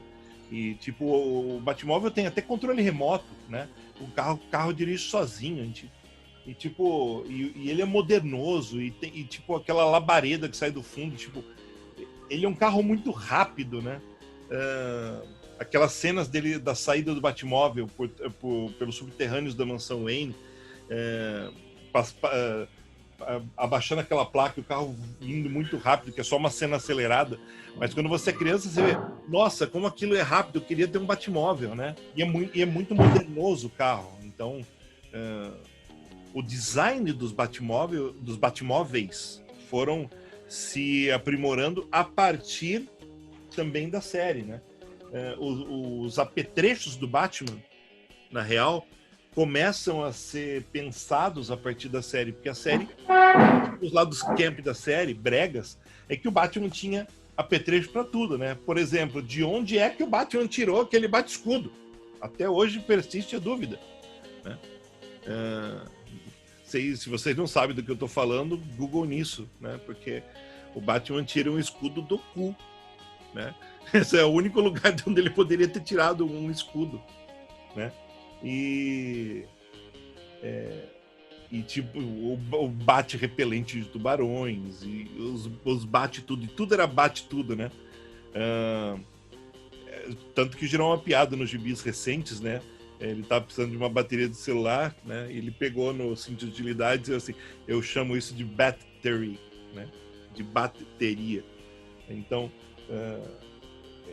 E tipo, o Batmóvel tem até controle remoto, né? O carro dirige sozinho, e ele é modernoso, e tipo aquela labareda que sai do fundo, tipo, ele é um carro muito rápido, né? Aquelas cenas dele da saída do Batmóvel pelos subterrâneos da mansão Wayne, abaixando aquela placa, o carro indo muito rápido, que é só uma cena acelerada, mas quando você é criança, você vê, nossa, como aquilo é rápido, eu queria ter um Batmóvel, né? E é muito modernoso o carro. Então, o design dos Batmóveis foram se aprimorando a partir também da série, né? Os apetrechos do Batman, na real, começam a ser pensados a partir da série, porque a série, os lados camp da série, bregas, é que o Batman tinha apetrecho para tudo, né? Por exemplo, de onde é que o Batman tirou aquele bate-escudo? Até hoje persiste a dúvida, né? Se vocês não sabem do que eu tô falando, Google nisso, né? Porque o Batman tira um escudo do cu, né? Esse é o único lugar de onde ele poderia ter tirado um escudo, né? E tipo, o bate repelente de tubarões, e os bate tudo, e tudo era bate tudo, né? Tanto que gerou uma piada nos gibis recentes, né? Ele tava precisando de uma bateria de celular, né? E ele pegou no cinto de utilidade e disse assim, eu chamo isso de battery, né? De bateria. Então,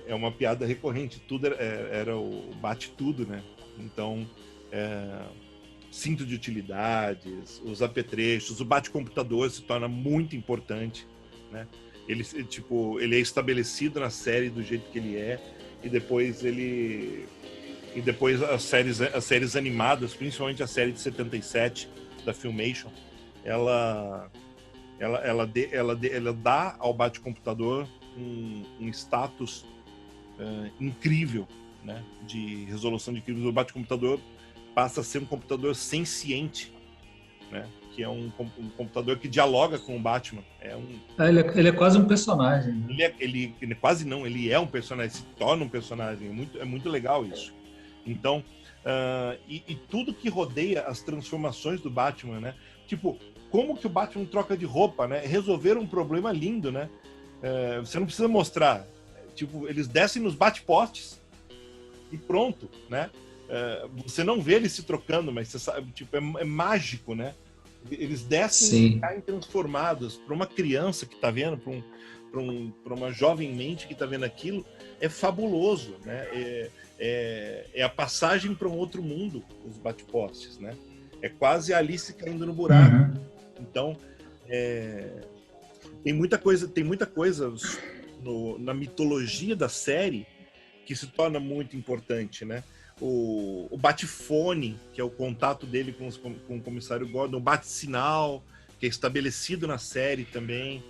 é uma piada recorrente, tudo era o bate tudo, né? Então, cinto de utilidades, os apetrechos, o bate-computador se torna muito importante, né? Ele é estabelecido na série do jeito que ele é, e depois as séries animadas, principalmente a série de 77 da Filmation, ela dá ao bate-computador um status incrível, né? De resolução de críveis. O bate-computador passa a ser um computador senciente, né? que é um computador que dialoga com o Batman. Ele é quase um personagem. Né? Ele quase não, ele é um personagem, se torna um personagem. É muito legal isso. Então, e tudo que rodeia as transformações do Batman, né? Tipo, como que o Batman troca de roupa, né? Resolver um problema lindo, né? Você não precisa mostrar. Tipo, eles descem nos bate-postes e pronto, né? Você não vê eles se trocando, mas você sabe, tipo, é mágico, né? Eles descem e caem transformados. Para uma criança que está vendo, para uma jovem mente que está vendo aquilo, é fabuloso, né? É a passagem para um outro mundo, os bate-postes, né? É quase a Alice caindo no buraco. Uhum. Então, tem muita coisa na mitologia da série que se torna muito importante, né? O bate-fone, que é o contato dele com o comissário Gordon, o bate-sinal, que é estabelecido na série também.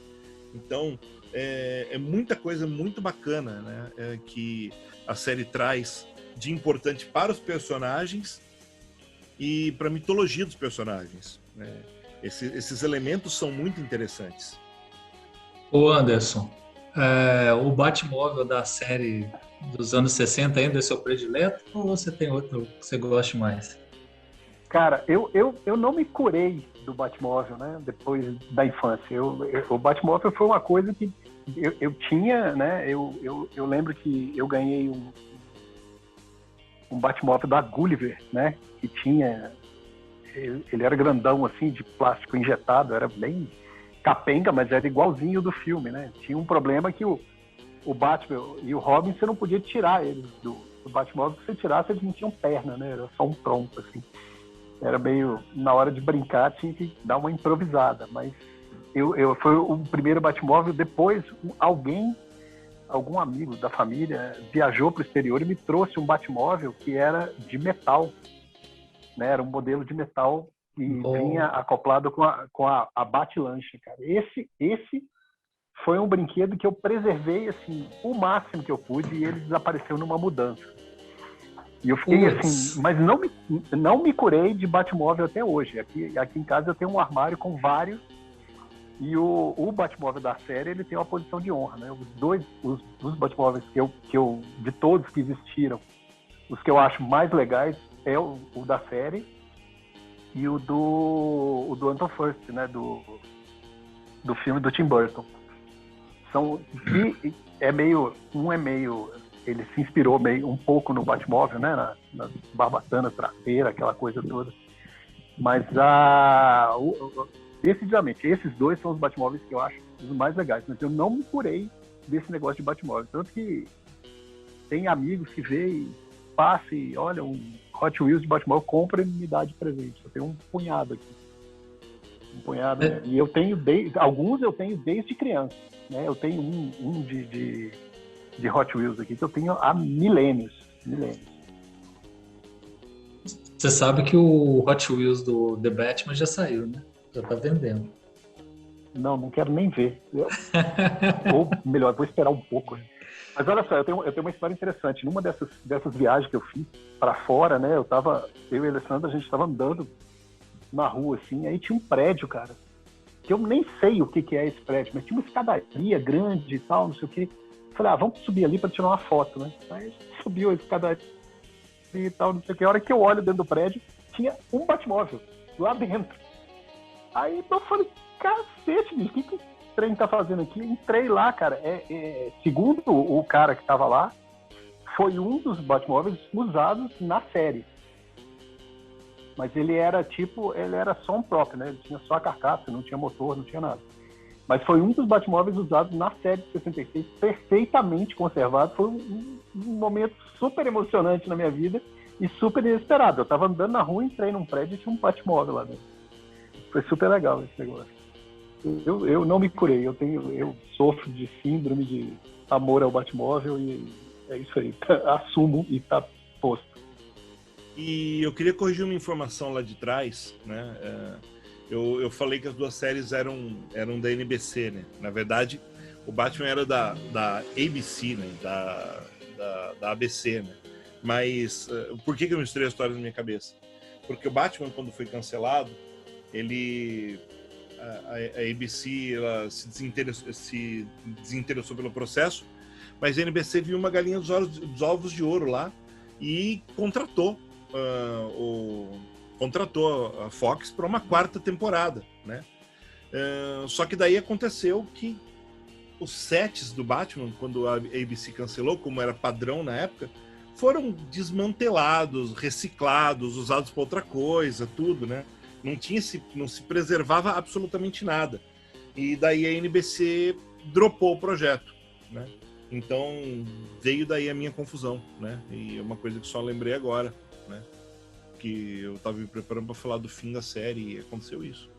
Então, é muita coisa muito bacana, né? Que a série traz de importante para os personagens e para a mitologia dos personagens, né? Esses elementos são muito interessantes. Ô Anderson, o Batmóvel da série dos anos 60 ainda é seu predileto ou você tem outro que você goste mais? Cara, eu não me curei do Batmóvel, né? Depois da infância. O Batmóvel foi uma coisa que eu tinha, né? Eu lembro que eu ganhei um Batmóvel da Gulliver, né? Que tinha... Ele era grandão, assim, de plástico injetado. Era bem capenga, mas era igualzinho do filme, né? Tinha um problema que o Batman e o Robin, você não podia tirar eles do Batmóvel. Se você tirasse, eles não tinham perna, né? Era só um tronco, assim. Era meio... Na hora de brincar, tinha que dar uma improvisada. Mas foi o primeiro Batmóvel. Depois, algum amigo da família viajou para o exterior e me trouxe um Batmóvel que era de metal, né? Era um modelo de metal que vinha acoplado com a Batlanche, cara. Esse foi um brinquedo que eu preservei, assim, o máximo que eu pude, e ele desapareceu numa mudança. E eu fiquei assim, mas não me curei de Batmóvel até hoje. Aqui em casa eu tenho um armário com vários, e o Batmóvel da série, ele tem uma posição de honra, né? Os Batmóveis que eu de todos que existiram, os que eu acho mais legais é o da série e o do Anton Furst, né? Do filme do Tim Burton. Ele se inspirou um pouco no Batmóvel, né? Na barbatana traseira, aquela coisa toda. Mas decididamente, esses dois são os Batmóveis que eu acho os mais legais. Mas eu não me curei desse negócio de Batmóvel. Tanto que tem amigos que vê e passa e olha, um Hot Wheels de Batmóvel, compra e me dá de presente. Eu tenho um punhado aqui. E eu tenho alguns eu tenho desde criança, né? Eu tenho um de Hot Wheels aqui que eu tenho há milênios. Você sabe que o Hot Wheels do The Batman já saiu, né? Já tá vendendo. Não quero nem ver. Ou melhor, vou esperar um pouco. Mas olha só, eu tenho uma história interessante. Numa dessas viagens que eu fiz para fora, né? Eu e a Alessandra, a gente estava andando na rua, assim, aí tinha um prédio, cara, que eu nem sei o que é esse prédio, mas tinha uma escadaria grande e tal, não sei o que. Falei, vamos subir ali para tirar uma foto, né? Aí a gente subiu a escadaria e tal, não sei o que. A hora que eu olho dentro do prédio, tinha um Batmóvel lá dentro. Aí eu falei, cacete, bicho, o que o trem tá fazendo aqui? Entrei lá, cara. Segundo o cara que tava lá, foi um dos Batmóveis usados na série. Mas ele era só um próprio, né? Ele tinha só a carcaça, não tinha motor, não tinha nada. Mas foi um dos Batmóveis usados na série de 66, perfeitamente conservado. Foi um momento super emocionante na minha vida e super inesperado. Eu tava andando na rua, entrei num prédio e tinha um Batmóvel lá dentro. Foi super legal esse negócio. Eu não me curei, eu sofro de síndrome de amor ao Batmóvel e é isso aí. Assumo e tá posto. E eu queria corrigir uma informação lá de trás, né? Eu falei que as duas séries eram da NBC, né? Na verdade, o Batman era da ABC, né? Da ABC, né? Mas por que eu misturei a história na minha cabeça? Porque o Batman, quando foi cancelado, A ABC ela se desinteressou pelo processo, mas a NBC viu uma galinha dos ovos de ouro lá e contratou a Fox para uma 4ª temporada, né? Só que daí aconteceu que os sets do Batman, quando a ABC cancelou, como era padrão na época, foram desmantelados, reciclados, usados para outra coisa, tudo, né? Não se preservava absolutamente nada. E daí a NBC dropou o projeto, né? Então veio daí a minha confusão, né? E é uma coisa que só lembrei agora, né? Que eu estava me preparando para falar do fim da série e aconteceu isso.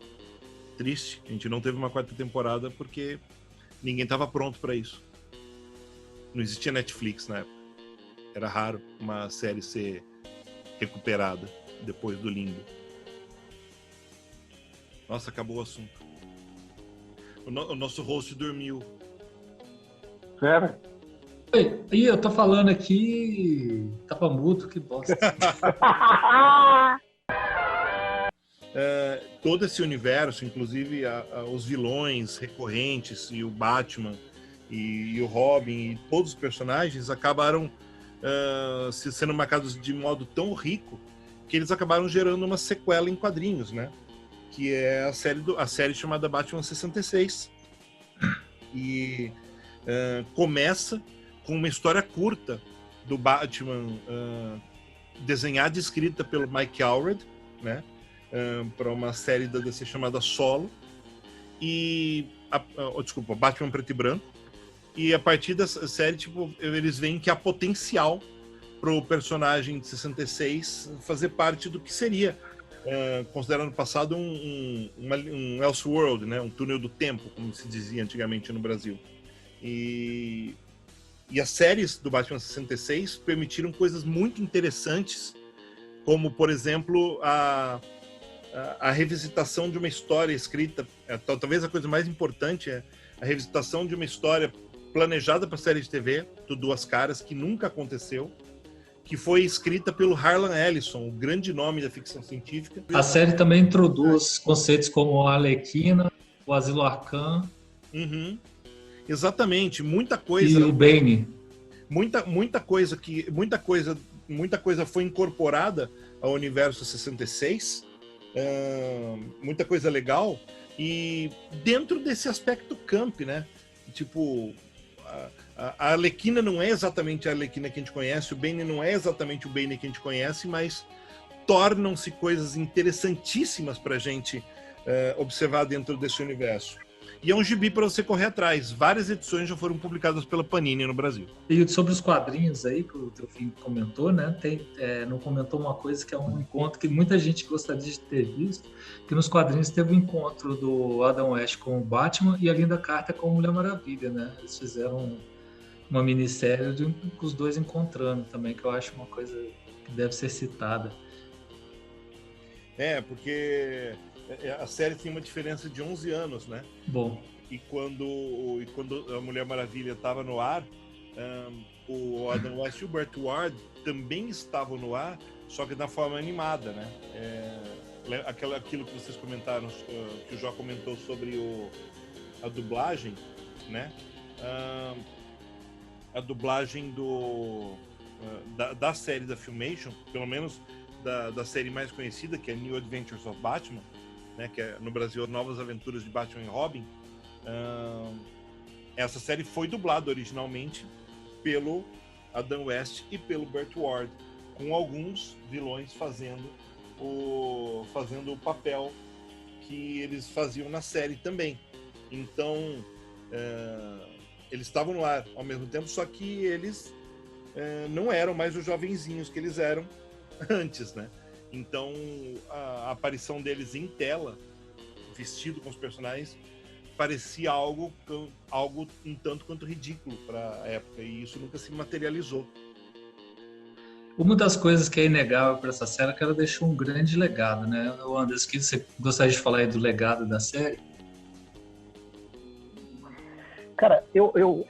Triste, a gente não teve uma 4ª temporada porque ninguém estava pronto para isso. Não existia Netflix na época. Era raro uma série ser recuperada depois do limbo. Nossa, acabou o assunto. O nosso host dormiu. Sério? Oi, ih, eu tô falando aqui, tava mudo, que bosta. Todo esse universo, inclusive os vilões recorrentes e o Batman e o Robin e todos os personagens acabaram sendo marcados de modo tão rico que eles acabaram gerando uma sequela em quadrinhos, né? Que é a série chamada Batman 66. E começa com uma história curta do Batman desenhada e escrita pelo Mike Allred, né? Para uma série da DC chamada Solo. E desculpa, Batman Preto e Branco. E a partir dessa série, tipo, eles veem que há potencial para o personagem de 66 fazer parte do que seria considerado no passado um Elseworld, né? Um túnel do tempo, como se dizia antigamente no Brasil. E as séries do Batman 66 permitiram coisas muito interessantes, como, por exemplo, a revisitação de uma história escrita. Talvez a coisa mais importante é a revisitação de uma história planejada para série de TV, do Duas Caras, que nunca aconteceu, que foi escrita pelo Harlan Ellison, o grande nome da ficção científica. A série também introduz conceitos como a Arlequina, o Asilo Arkham. Uhum. Exatamente, muita coisa. E o Bane. Muita coisa foi incorporada ao universo 66, muita coisa legal, e dentro desse aspecto camp, né? Tipo, a Arlequina não é exatamente a Arlequina que a gente conhece, o Bane não é exatamente o Bane que a gente conhece, mas tornam-se coisas interessantíssimas pra gente observar dentro desse universo. E é um gibi para você correr atrás. Várias edições já foram publicadas pela Panini no Brasil. E sobre os quadrinhos aí, que o Teofim comentou, né? Não comentou uma coisa que é um encontro que muita gente gostaria de ter visto, que nos quadrinhos teve o encontro do Adam West com o Batman e a Linda Carter com a Mulher Maravilha, né? Eles fizeram uma minissérie com os dois encontrando também, que eu acho uma coisa que deve ser citada. Porque a série tem uma diferença de 11 anos, né? Bom. E quando a Mulher Maravilha estava no ar, o Adam West e o Burt Ward também estavam no ar, só que da forma animada, né? Aquilo que vocês comentaram, que o Jó comentou sobre a dublagem, né? A dublagem da série da Filmation, pelo menos da série mais conhecida, que é New Adventures of Batman, né, que é no Brasil Novas Aventuras de Batman e Robin. Essa série foi dublada originalmente pelo Adam West e pelo Burt Ward, com alguns vilões fazendo o papel que eles faziam na série também. Então eles estavam no ar ao mesmo tempo, só que eles não eram mais os jovenzinhos que eles eram antes, né? Então a aparição deles em tela, vestido com os personagens, parecia algo um tanto quanto ridículo para a época, e isso nunca se materializou. Uma das coisas que é inegável para essa série é que ela deixou um grande legado, né? Anderson, que você gostaria de falar aí do legado da série? Cara,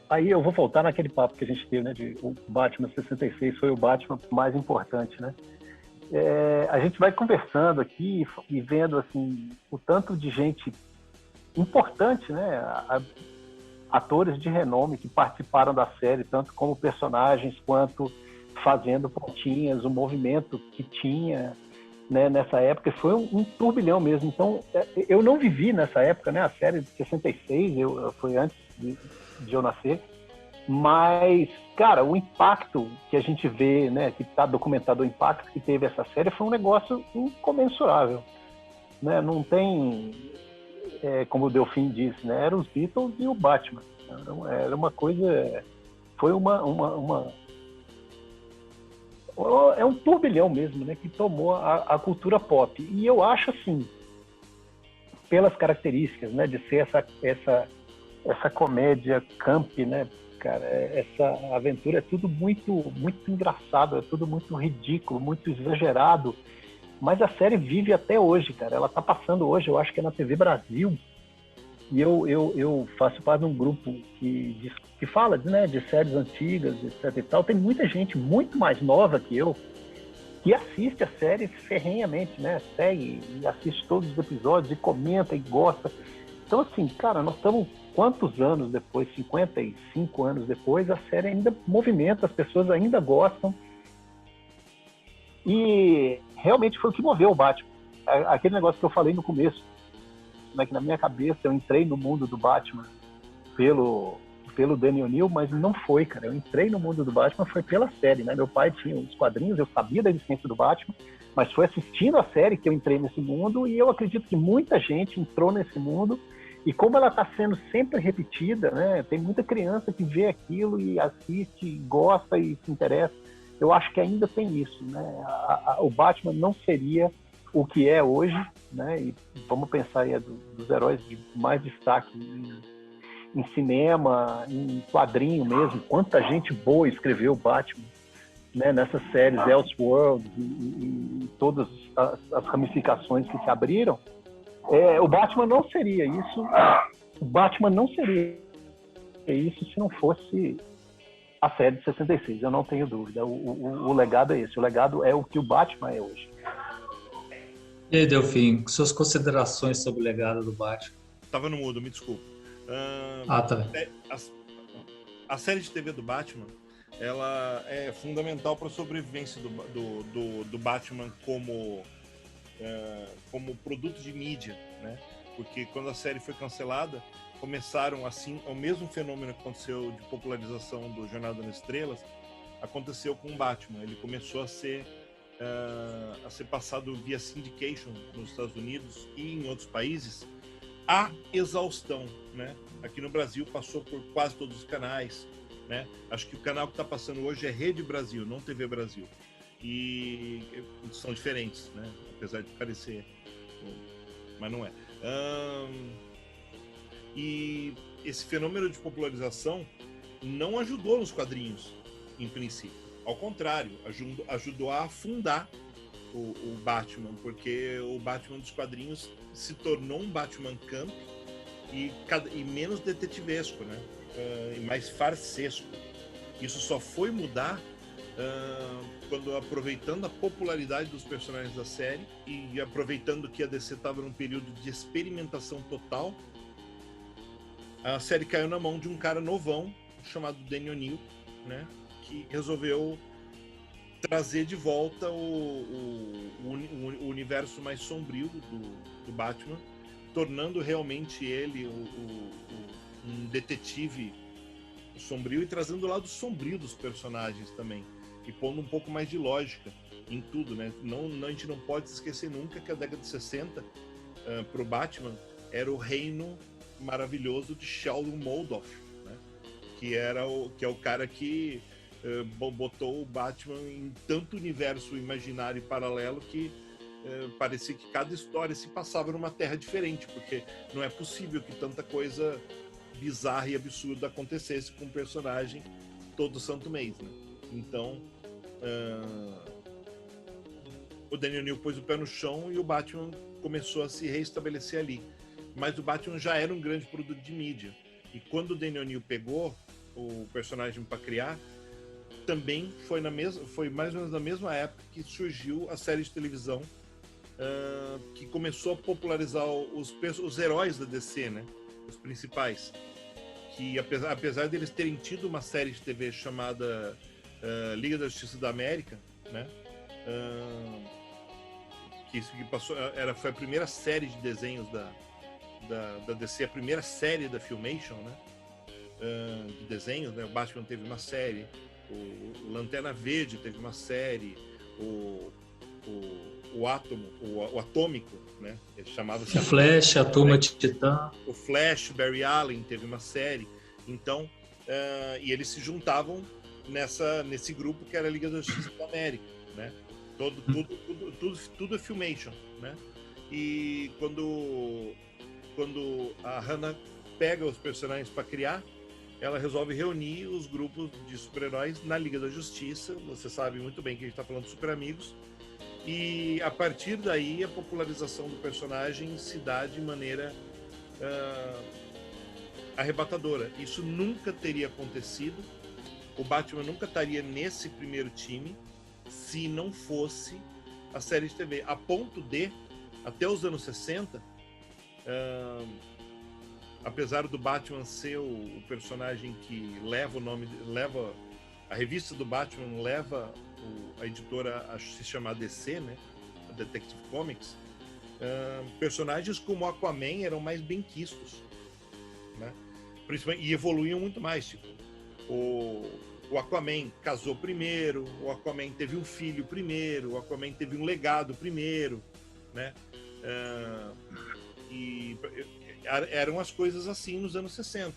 aí eu vou voltar naquele papo que a gente teve, né? De o Batman 66 foi o Batman mais importante, né? a gente vai conversando aqui e vendo assim o tanto de gente importante, né? Atores de renome que participaram da série, tanto como personagens quanto fazendo pontinhas, o movimento que tinha, né, nessa época. Foi um turbilhão mesmo. Então, eu não vivi nessa época, né? A série de 66, foi antes de eu nascer. Mas, cara, o impacto que a gente vê, né, que está documentado, o impacto que teve essa série foi um negócio incomensurável, né? Não tem, como o Delfim disse, né, eram os Beatles e o Batman. Era uma coisa, foi é um turbilhão mesmo, né, que tomou a cultura pop. E eu acho assim, pelas características, né, de ser essa comédia camp, né, cara, essa aventura é tudo muito engraçado, é tudo muito ridículo, muito exagerado, mas a série vive até hoje, cara. Ela tá passando hoje, eu acho que é na TV Brasil, e eu faço parte de um grupo que fala, né, de séries antigas, etc e tal. Tem muita gente muito mais nova que eu que assiste a série ferrenhamente, né, segue e assiste todos os episódios e comenta e gosta. Então, assim, cara, nós estamos quantos anos depois, 55 anos depois, a série ainda movimenta, as pessoas ainda gostam. E realmente foi o que moveu o Batman. Aquele negócio que eu falei no começo, né, que na minha cabeça eu entrei no mundo do Batman pelo Danny O'Neill, mas não foi, cara. Eu entrei no mundo do Batman foi pela série, né? Meu pai tinha os quadrinhos, eu sabia da existência do Batman, mas foi assistindo a série que eu entrei nesse mundo, e eu acredito que muita gente entrou nesse mundo. E como ela está sendo sempre repetida, né? Tem muita criança que vê aquilo e assiste, gosta e se interessa. Eu acho que ainda tem isso, né? O Batman não seria o que é hoje, né? E vamos pensar aí dos heróis de mais destaque em cinema, em quadrinho mesmo. Quanta gente boa escreveu o Batman, né? Nessas séries Elseworlds e todas as ramificações que se abriram. O Batman não seria isso. O Batman não seria isso se não fosse a série de 66. Eu não tenho dúvida. O legado é esse. O legado é o que o Batman é hoje. E aí, Delfim, suas considerações sobre o legado do Batman? Tava no mudo, me desculpa. Tá. A série de TV do Batman, ela é fundamental para a sobrevivência do Batman como produto de mídia, né? Porque quando a série foi cancelada, começaram assim, o mesmo fenômeno que aconteceu de popularização do Jornada nas Estrelas, aconteceu com o Batman. Ele começou a ser passado via syndication nos Estados Unidos e em outros países a exaustão, né? Aqui no Brasil passou por quase todos os canais, né? Acho que o canal que está passando hoje é Rede Brasil, não TV Brasil. E são diferentes, né? Apesar de parecer, mas não é. E esse fenômeno de popularização não ajudou nos quadrinhos, em princípio. Ao contrário, ajudou a afundar o Batman, porque o Batman dos quadrinhos se tornou um Batman camp e menos detetivesco, né? E mais farsesco. Isso só foi mudar quando, aproveitando a popularidade dos personagens da série e aproveitando que a DC estava num período de experimentação total, a série caiu na mão de um cara novão chamado Danny O'Neill, né, que resolveu trazer de volta o universo mais sombrio do Batman, tornando realmente ele um detetive sombrio e trazendo o lado sombrio dos personagens também, e pondo um pouco mais de lógica em tudo, né? A gente não pode esquecer nunca que a década de 60 pro Batman era o reino maravilhoso de Sheldon Moldoff, né? que é o cara que botou o Batman em tanto universo imaginário e paralelo que parecia que cada história se passava numa terra diferente, porque não é possível que tanta coisa bizarra e absurda acontecesse com um personagem todo santo mês, né? Então o Danny O'Neill pôs o pé no chão e o Batman começou a se reestabelecer ali. Mas o Batman já era um grande produto de mídia, e quando o Danny O'Neill pegou o personagem para criar, também foi mais ou menos na mesma época que surgiu a série de televisão que começou a popularizar os heróis da DC, né? Os principais. Que apesar deles terem tido uma série de TV chamada Liga da Justiça da América, né? Que passou, foi a primeira série de desenhos da DC, a primeira série da Filmation, né? De desenhos, né? O Batman teve uma série, o Lanterna Verde teve uma série, o Átomo, o Atômico, né? Ele chamava-se o Flash, a Turma de Titã. O Flash, Barry Allen teve uma série. Então, e eles se juntavam nesse grupo que era a Liga da Justiça da América, né? Tudo é Filmation, né? E quando a Hannah pega os personagens para criar, ela resolve reunir os grupos de super-heróis na Liga da Justiça. Você sabe muito bem que a gente está falando de Super Amigos. E a partir daí a popularização do personagem se dá de maneira arrebatadora. Isso nunca teria acontecido. O Batman nunca estaria nesse primeiro time se não fosse a série de TV. A ponto de, até os anos 60, apesar do Batman ser o personagem que leva o nome, a revista do Batman leva a editora a se chamar DC, né? A Detective Comics. Personagens como Aquaman eram mais benquistos, né? Principalmente, e evoluíam muito mais. Tipo, o Aquaman casou primeiro, o Aquaman teve um filho primeiro, o Aquaman teve um legado primeiro, né? E eram as coisas assim nos anos 60.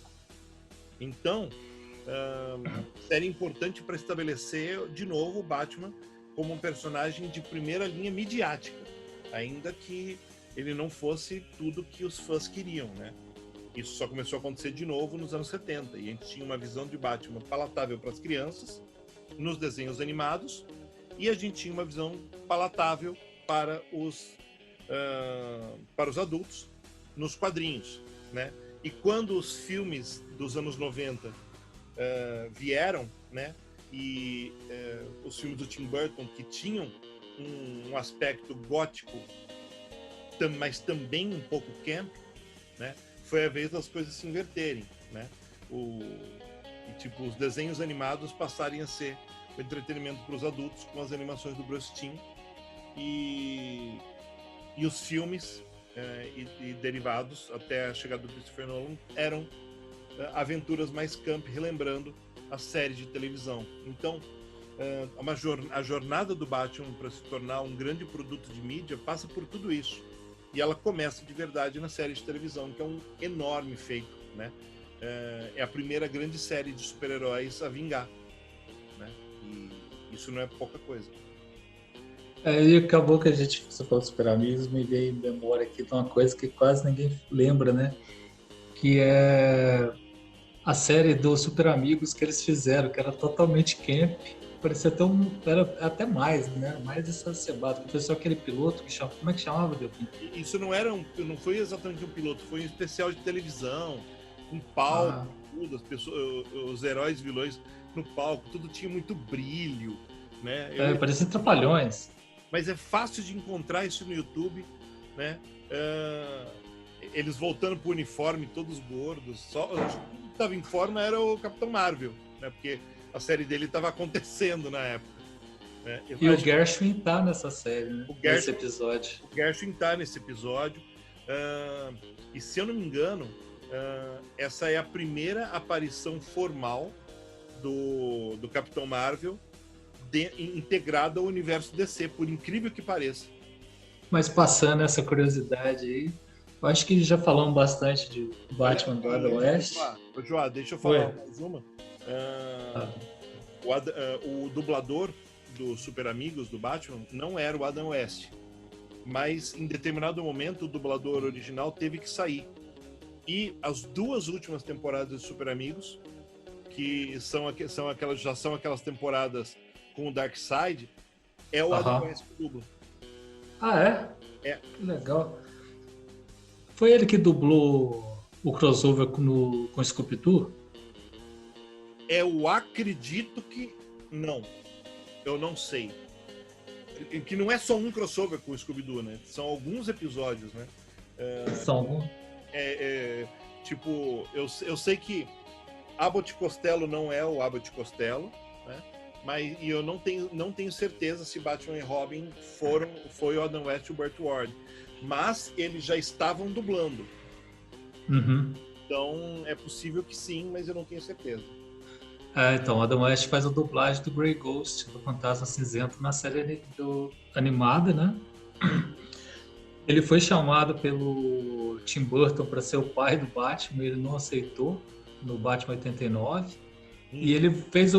Então, era importante para estabelecer de novo o Batman como um personagem de primeira linha midiática, ainda que ele não fosse tudo que os fãs queriam, né? Isso só começou a acontecer de novo nos anos 70, e a gente tinha uma visão de Batman palatável para as crianças nos desenhos animados, e a gente tinha uma visão palatável para os adultos nos quadrinhos, né? E quando os filmes dos anos 90 vieram, né? E os filmes do Tim Burton, que tinham um aspecto gótico, mas também um pouco camp, né? Foi a vez das coisas se inverterem, né? Os desenhos animados passarem a ser o entretenimento para os adultos com as animações do Bruce Timm, e os filmes e derivados até a chegada do Christopher Nolan eram aventuras mais camp, relembrando a série de televisão. Então, a jornada do Batman para se tornar um grande produto de mídia passa por tudo isso. E ela começa de verdade na série de televisão, que é um enorme feito, né? É a primeira grande série de super-heróis a vingar, né? E isso não é pouca coisa. E acabou que você falou de Super Amigos, me veio em memória aqui de uma coisa que quase ninguém lembra, né? Que é a série dos Super Amigos que eles fizeram, que era totalmente camp. Parecia era até mais, né? Mais exacerbado. Foi só aquele piloto que chamava. Como é que chamava, Delfim? Isso não foi exatamente um piloto, foi um especial de televisão, com palco, tudo, as pessoas, os heróis e vilões no palco, tudo tinha muito brilho, né? Parecia Trapalhões. Mas é fácil de encontrar isso no YouTube, né? Eles voltando pro uniforme, todos gordos. Só o que estava em forma era o Capitão Marvel, né? Porque a série dele estava acontecendo na época, né? E o Gershwin tá nessa série, né? Nesse episódio. O Gershwin tá nesse episódio. E se eu não me engano, essa é a primeira aparição formal do Capitão Marvel integrado ao universo DC, por incrível que pareça. Mas passando essa curiosidade aí, eu acho que já falamos bastante de Batman do Adam West. João, deixa eu falar mais uma. O dublador do Super Amigos do Batman não era o Adam West, mas em determinado momento o dublador original teve que sair, e as duas últimas temporadas de Super Amigos, que já são aquelas temporadas com o Darkseid, é o Adam West que dubla. É? Que legal. Foi ele que dublou o crossover com Scooby-Doo? Eu acredito que Não, eu não sei. Que não é só um crossover com o Scooby-Doo, né? São alguns episódios, né? São. Tipo, eu sei que Abbott e Costello não é o Abbott e Costello, né? Mas eu não tenho certeza se Batman e Robin foi o Adam West e o Burt Ward. Mas eles já estavam dublando. Uhum. Então é possível que sim, mas eu não tenho certeza. Então, Adam West faz a dublagem do Grey Ghost, do Fantasma Cinzento, na série animada, né? Ele foi chamado pelo Tim Burton para ser o pai do Batman, ele não aceitou no Batman 89. E ele fez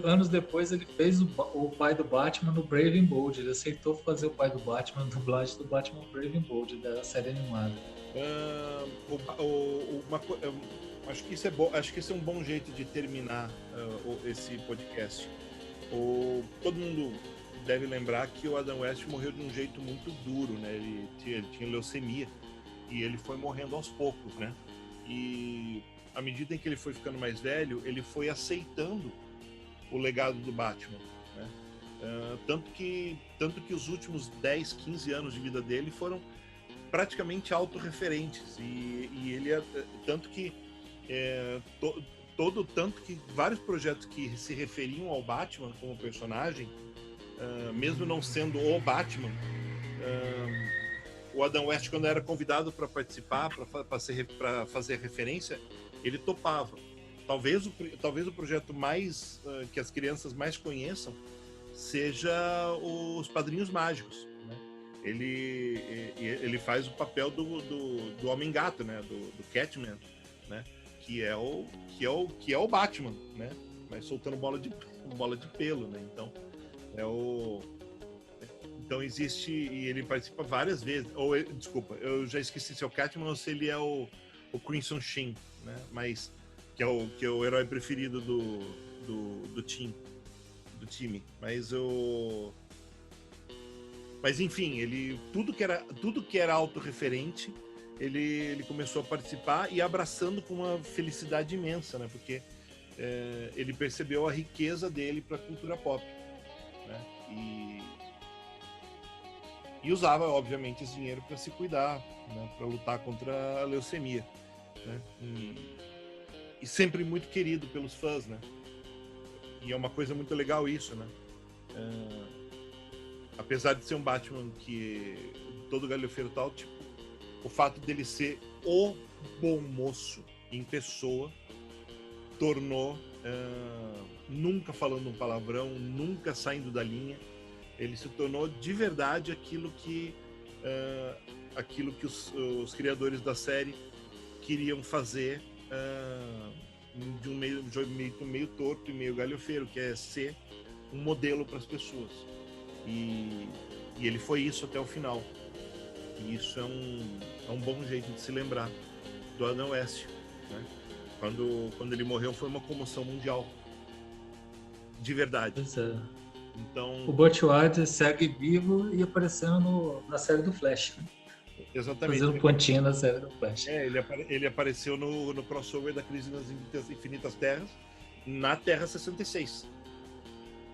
anos depois ele fez o pai do Batman no Brave and Bold. Ele aceitou fazer o pai do Batman, a dublagem do Batman Brave and Bold da série animada. Acho que isso é bom. Acho que esse é um bom jeito de terminar esse podcast. Todo mundo deve lembrar que o Adam West morreu de um jeito muito duro, né? Ele tinha leucemia e ele foi morrendo aos poucos, né? E à medida em que ele foi ficando mais velho, ele foi aceitando o legado do Batman, né? Tanto que os últimos 10, 15 anos de vida dele foram praticamente autorreferentes e ele tanto que vários projetos que se referiam ao Batman como personagem, mesmo não sendo o Batman, o Adam West, quando era convidado para participar, para fazer referência, ele topava. Talvez o projeto mais que as crianças mais conheçam seja os Padrinhos Mágicos, né? Ele faz o papel do Homem-Gato, né? Do Catman, né? Que é o Batman, né? Mas soltando bola de pelo, né? Então existe, e ele participa várias vezes. Desculpa, eu já esqueci se é o Catman ou se ele é o Crimson Shin, né? Mas que é o herói preferido do time. Mas enfim, tudo que era autorreferente, ele começou a participar e abraçando com uma felicidade imensa, né? Porque ele percebeu a riqueza dele para a cultura pop, né? E usava, obviamente, esse dinheiro para se cuidar, né? Para lutar contra a leucemia, né? E sempre muito querido pelos fãs, né? E é uma coisa muito legal isso, né? Apesar de ser um Batman que todo galhofeiro tal, tipo, o fato dele ser o bom moço em pessoa tornou nunca falando um palavrão, nunca saindo da linha. Ele se tornou de verdade aquilo que os criadores da série queriam fazer, de um meio torto e meio galhofeiro, que é ser um modelo para as pessoas. E ele foi isso até o final. E isso é um bom jeito de se lembrar do Adam West, né? Quando ele morreu foi uma comoção mundial. De verdade. Pois é. Então, o Burt Ward segue vivo e aparecendo na série do Flash, né? Exatamente. Fazendo pontinha na série do Flash. Ele apareceu no crossover da Crise nas Infinitas Terras, na Terra 66.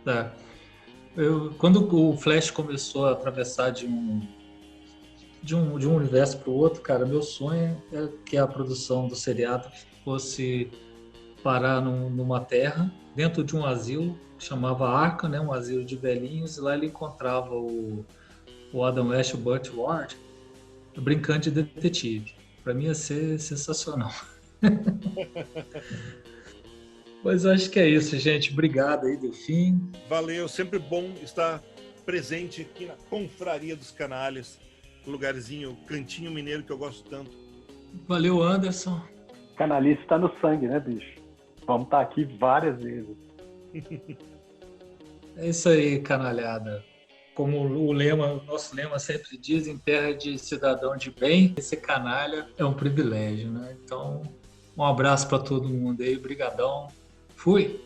Tá. Quando o Flash começou a atravessar de um universo para o outro, cara, meu sonho é que a produção do seriado fosse parar numa terra, dentro de um asilo, que chamava Arkham, né, um asilo de velhinhos, e lá ele encontrava o Adam West e o Burt Ward brincando de detetive. Para mim ia ser sensacional. Mas eu acho que é isso, gente. Obrigado aí, Delfim. Valeu, sempre bom estar presente aqui na Confraria dos Canalhas, lugarzinho, cantinho mineiro que eu gosto tanto. Valeu, Anderson. Canalice está no sangue, né, bicho? Vamos estar aqui várias vezes. É isso aí, canalhada. Como o nosso lema sempre diz, em terra de cidadão de bem, ser canalha é um privilégio, né? Então, um abraço para todo mundo aí, brigadão. Fui!